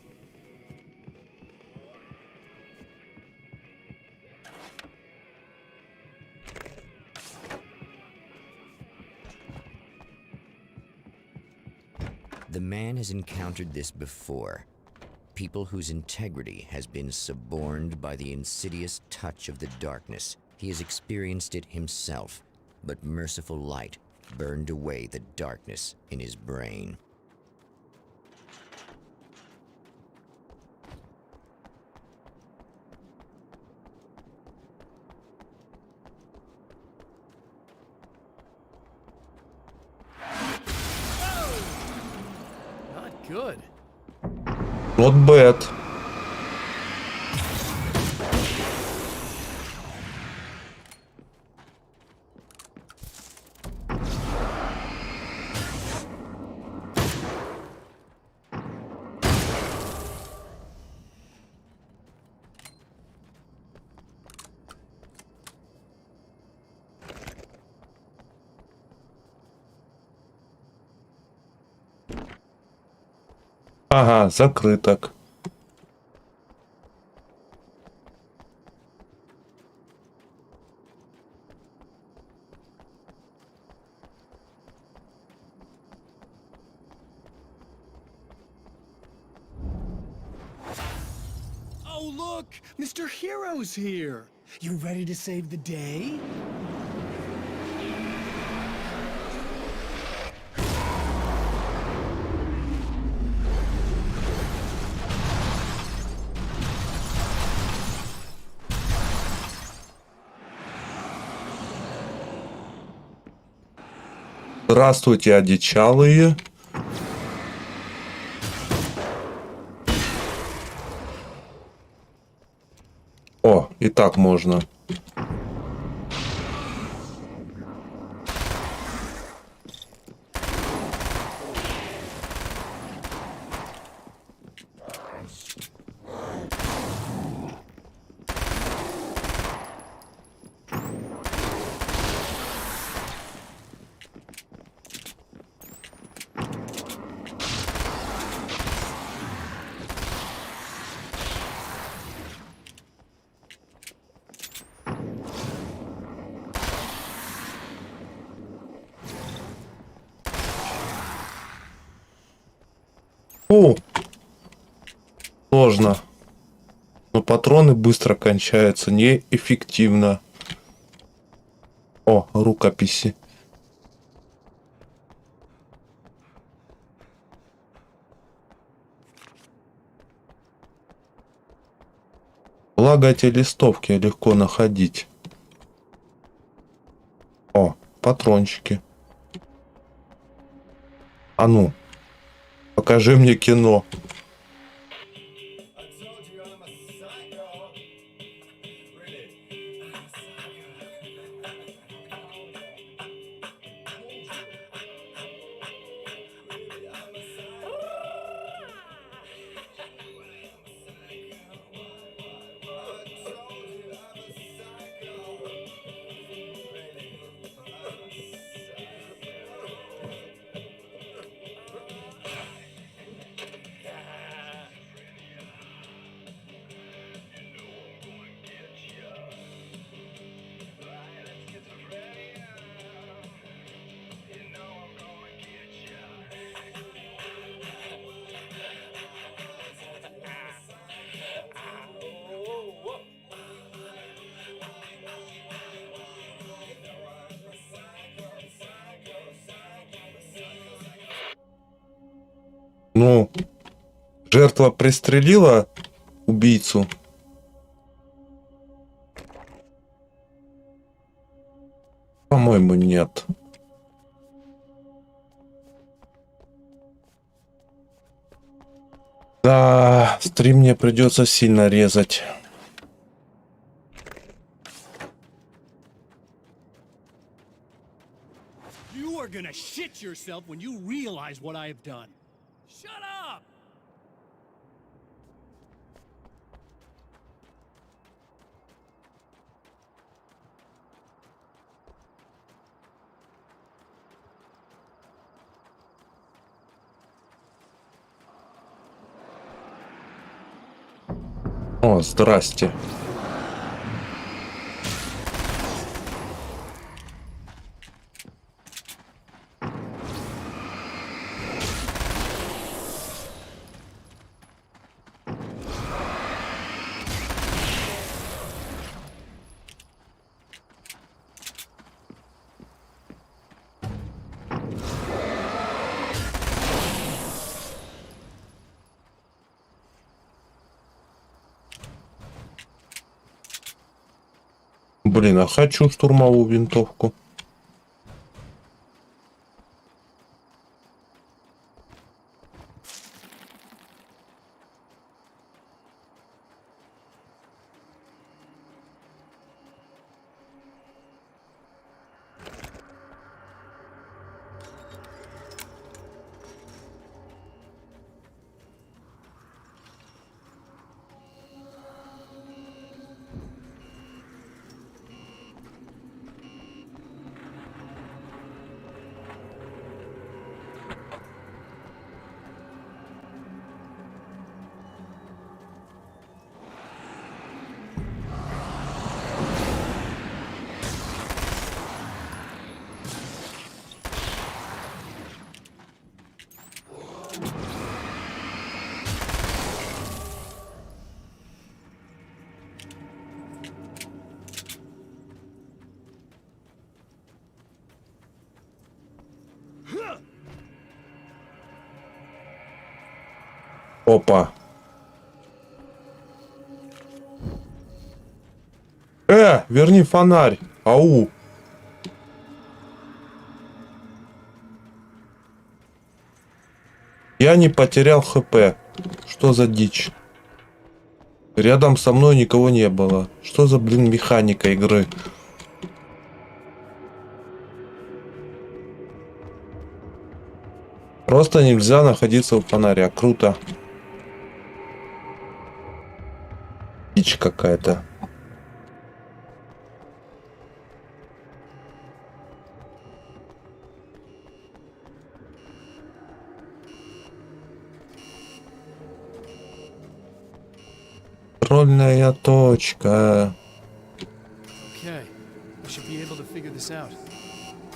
The man has encountered this before. People whose integrity has been suborned by the insidious touch of the darkness. He has experienced it himself, but merciful light burned away the darkness in his brain. Not good. Not bad. Ага, закрыток. Oh, look! Mr. Hero's here! You ready to save the day? Здравствуйте, одичалые. О, и так можно. Сложно. Но патроны быстро кончаются, неэффективно. О, рукописи. Благо эти листовки легко находить. О, патрончики. А ну, покажи мне кино. Ну, жертва пристрелила убийцу. По-моему, нет. Да, стрим мне придется сильно резать. You are gonna shit yourself when you realize what I have done. Shut up! О, здрасте. Блин, а хочу штурмовую винтовку. Опа. Верни фонарь. Ау. Я не потерял ХП. Что за дичь? Рядом со мной никого не было. Что за, блин, механика игры? Просто нельзя находиться у фонаря. Круто. Дичь какая-то. Контрольная точка. Okay, we should be able to figure this out.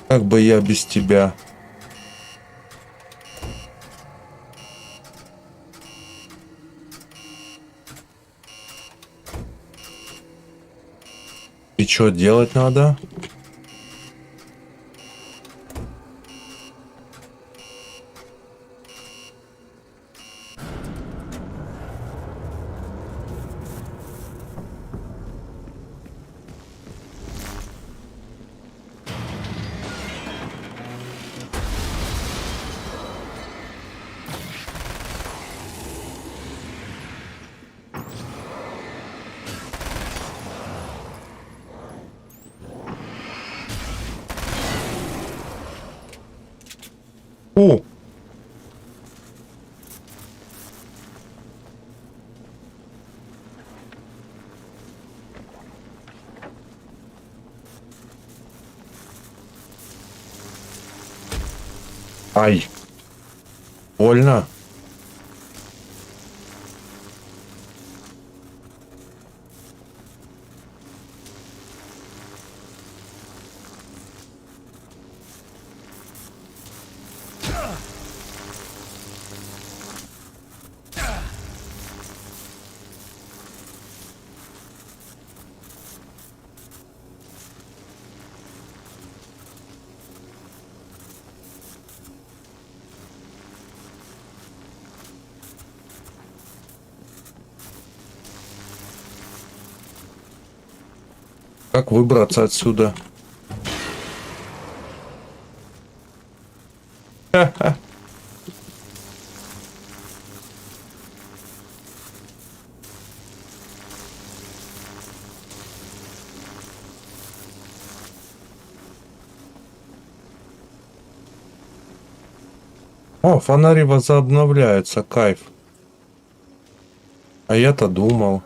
Как бы я без тебя? И что делать надо? Ай. Больно. Как выбраться отсюда? Ха-ха. О, фонари возобновляются, кайф. А я-то думал.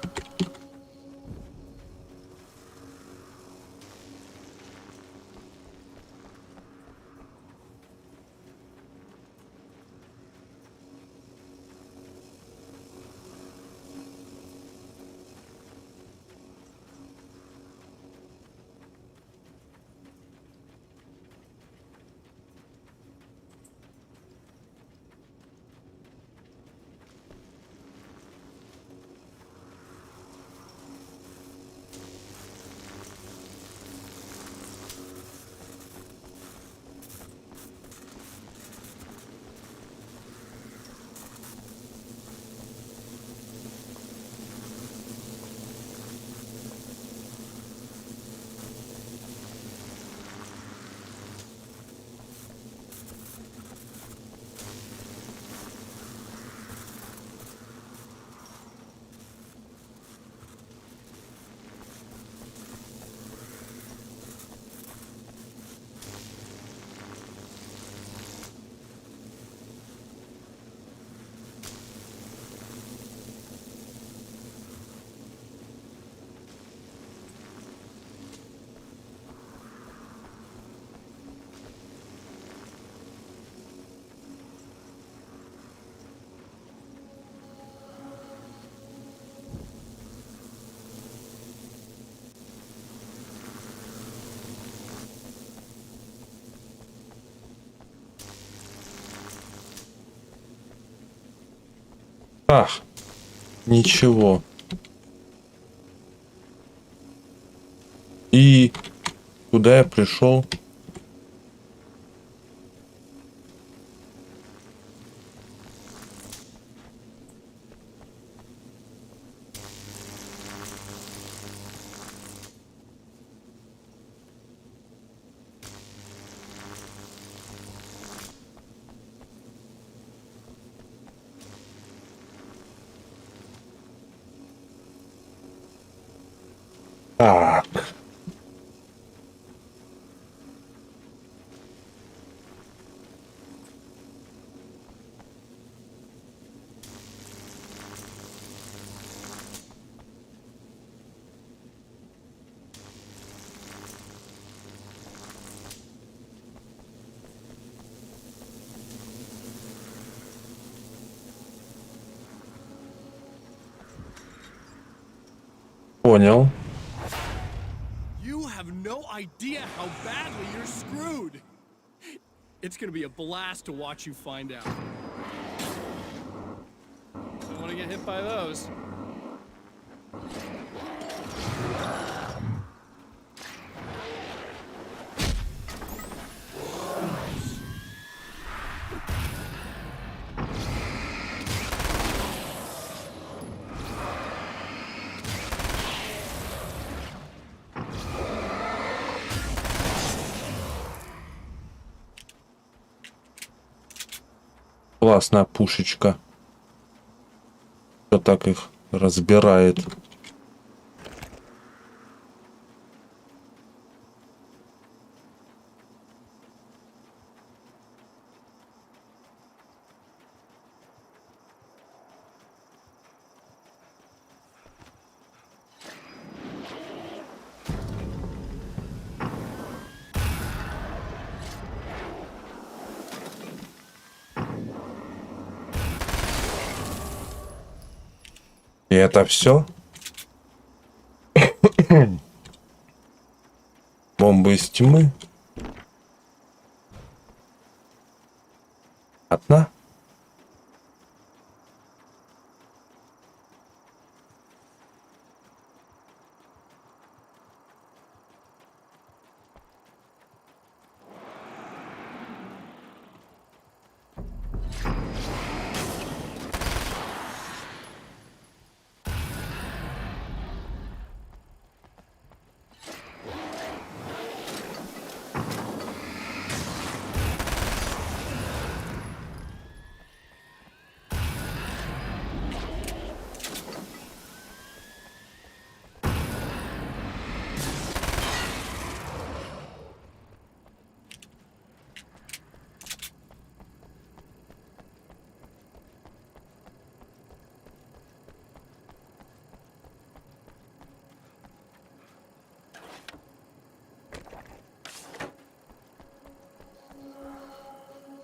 Ах, ничего. И куда я пришел? Так. Понял. You have no idea how badly you're screwed. It's gonna be a blast to watch you find out. Don't want to get hit by those. Классная пушечка. Кто так их разбирает? И это все? Бомбы из тьмы? Одна?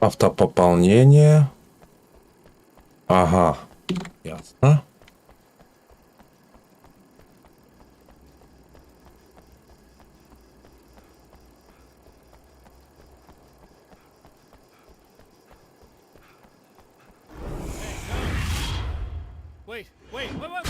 Автопополнение. Ага. Ясно. Wait, wait, wait, wait, wait!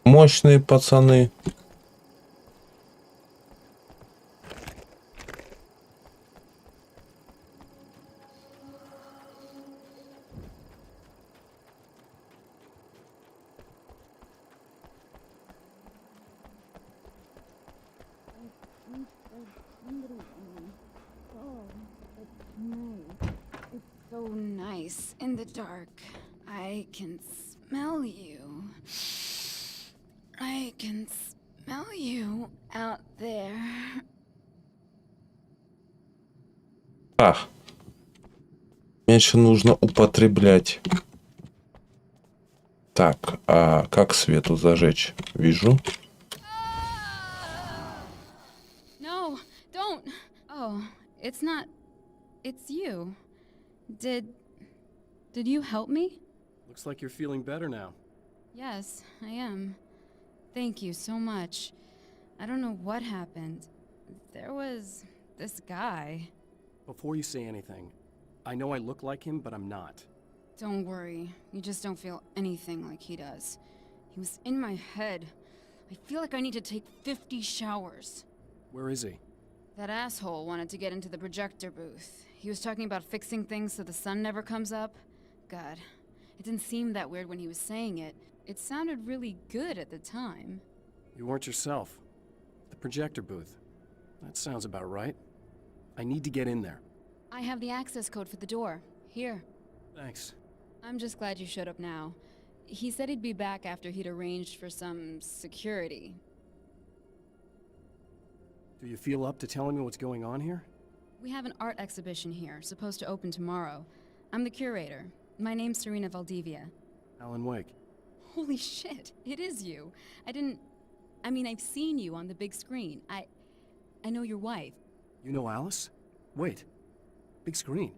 Мощные пацаны. So nice in the dark. I can smell you. I can smell you out there. Ах. Меньше нужно употреблять. Так, а как свету зажечь? Вижу. No, don't. Oh, it's not. It's you. Did you help me? Looks like you're feeling better now. Yes, I am. Thank you so much. I don't know what happened. There was this guy. Before you say anything, I know I look like him, but I'm not. Don't worry. You just don't feel anything like he does. He was in my head. I feel like I need to take 50 showers. Where is he? That asshole wanted to get into the projector booth. He was talking about fixing things so the sun never comes up. God, it didn't seem that weird when he was saying it. It sounded really good at the time. You weren't yourself. The projector booth. That sounds about right. I need to get in there. I have the access code for the door. Here. Thanks. I'm just glad you showed up now. He said he'd be back after he'd arranged for some security. Do you feel up to telling me what's going on here? We have an art exhibition here, supposed to open tomorrow. I'm the curator. My name's Serena Valdivia. Alan Wake. Holy shit, it is you. I've seen you on the big screen. I know your wife. You know Alice? Wait. Big screen.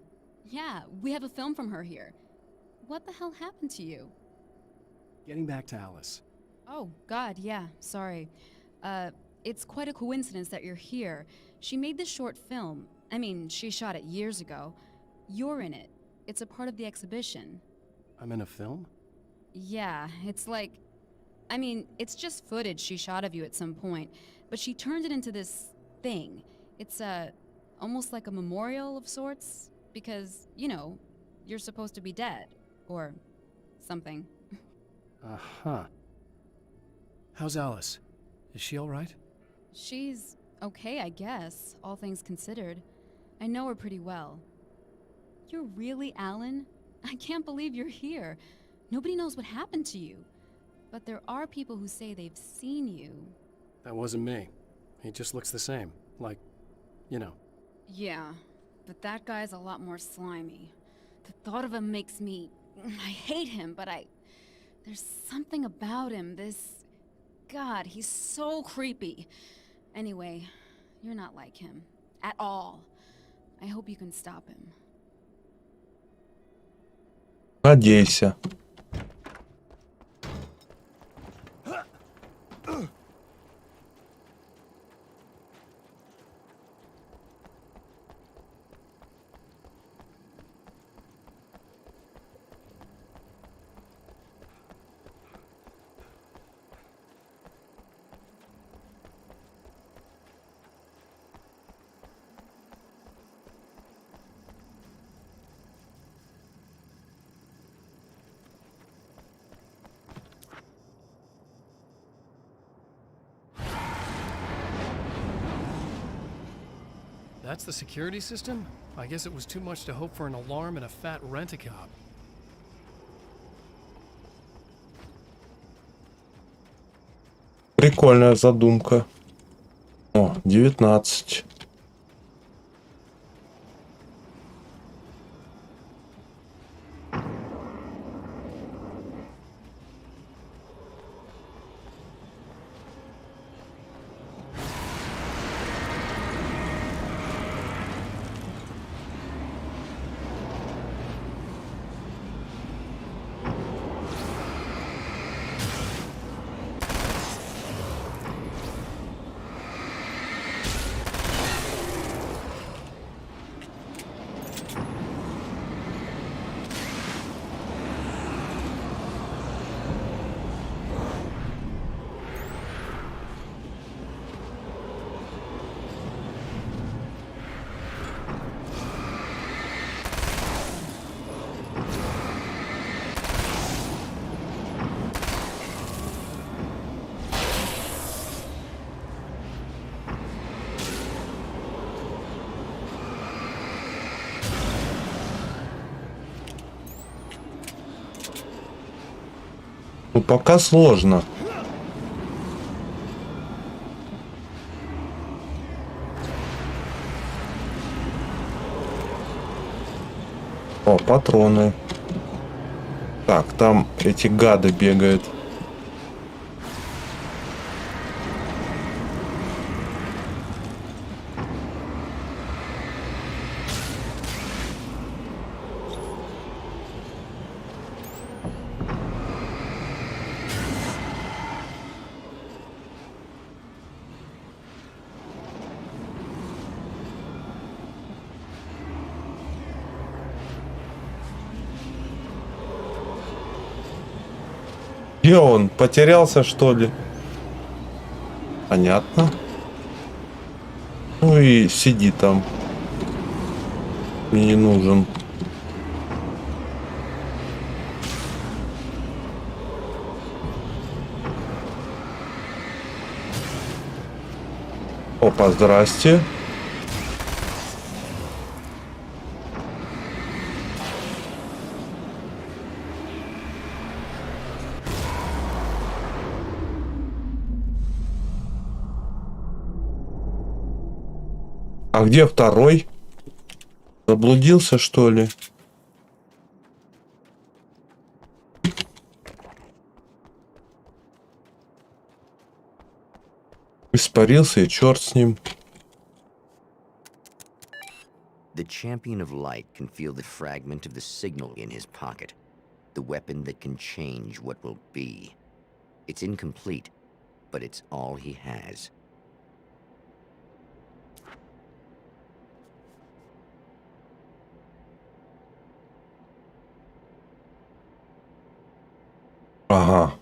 Yeah, we have a film from her here. What the hell happened to you? Getting back to Alice. Oh, God, yeah, sorry. It's quite a coincidence that you're here. She made this short film. She shot it years ago. You're in it. It's a part of the exhibition. I'm in a film? Yeah, it's like... it's just footage she shot of you at some point, but she turned it into this thing. It's, almost like a memorial of sorts, because, you're supposed to be dead. Or something. Uh-huh. How's Alice? Is she all right? She's okay, I guess, all things considered. I know her pretty well. You're really Alan? I can't believe you're here. Nobody knows what happened to you. But there are people who say they've seen you. That wasn't me. He just looks the same. Like, Yeah, but that guy's a lot more slimy. The thought of him makes me... I hate him, but there's something about him, God, he's so creepy. Anyway, you're not like him. At all. I hope you can stop him. Надейся. That's the security system? I guess it was too much to hope for an alarm and a fat rent-a-cop. Прикольная задумка. О, 19. Ну, пока сложно. О, патроны. Так, там эти гады бегают. Где он? Потерялся, что ли? Понятно. Ну и сиди там. Мне не нужен. Опа, здрасте. А где второй? Заблудился, что ли? Испарился, и черт с ним. The champion of light can feel the fragment of the signal in his pocket, the weapon that can change what will be. It's incomplete, but it's all he has. Ага.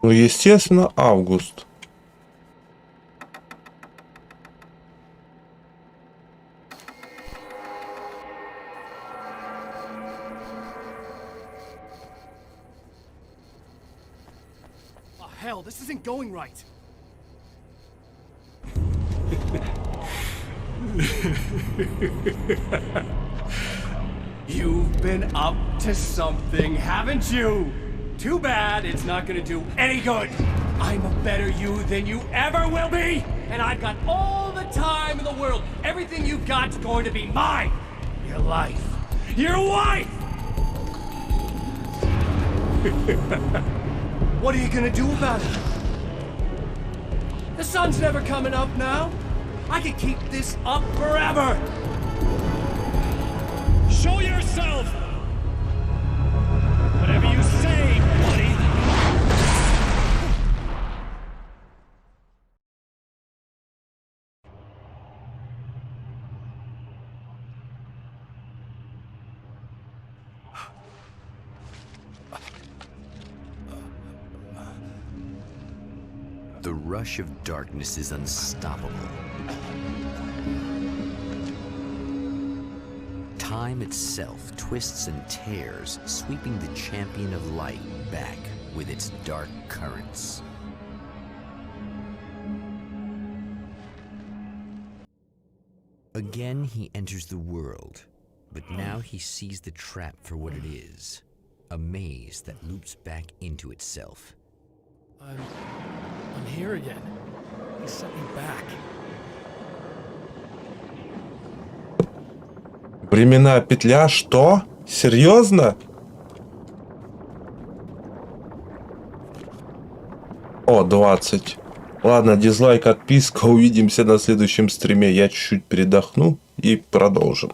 Ну, естественно, август. Hell, this isn't going right. You've been up to something, haven't you? Too bad it's not gonna do any good. I'm a better you than you ever will be, and I've got all the time in the world. Everything you've got's going to be mine. Your life. Your wife! What are you gonna do about it? The sun's never coming up now. I can keep this up forever. Show yourself! Whatever you say, buddy. The rush of darkness is unstoppable. Time itself twists and tears, sweeping the champion of light back with its dark currents. Again, he enters the world, but now he sees the trap for what it is, a maze that loops back into itself. I'm here again. He sent me back. Временная петля? Что? Серьезно? О, 20. Ладно, дизлайк, отписка. Увидимся на следующем стриме. Я чуть-чуть передохну и продолжим.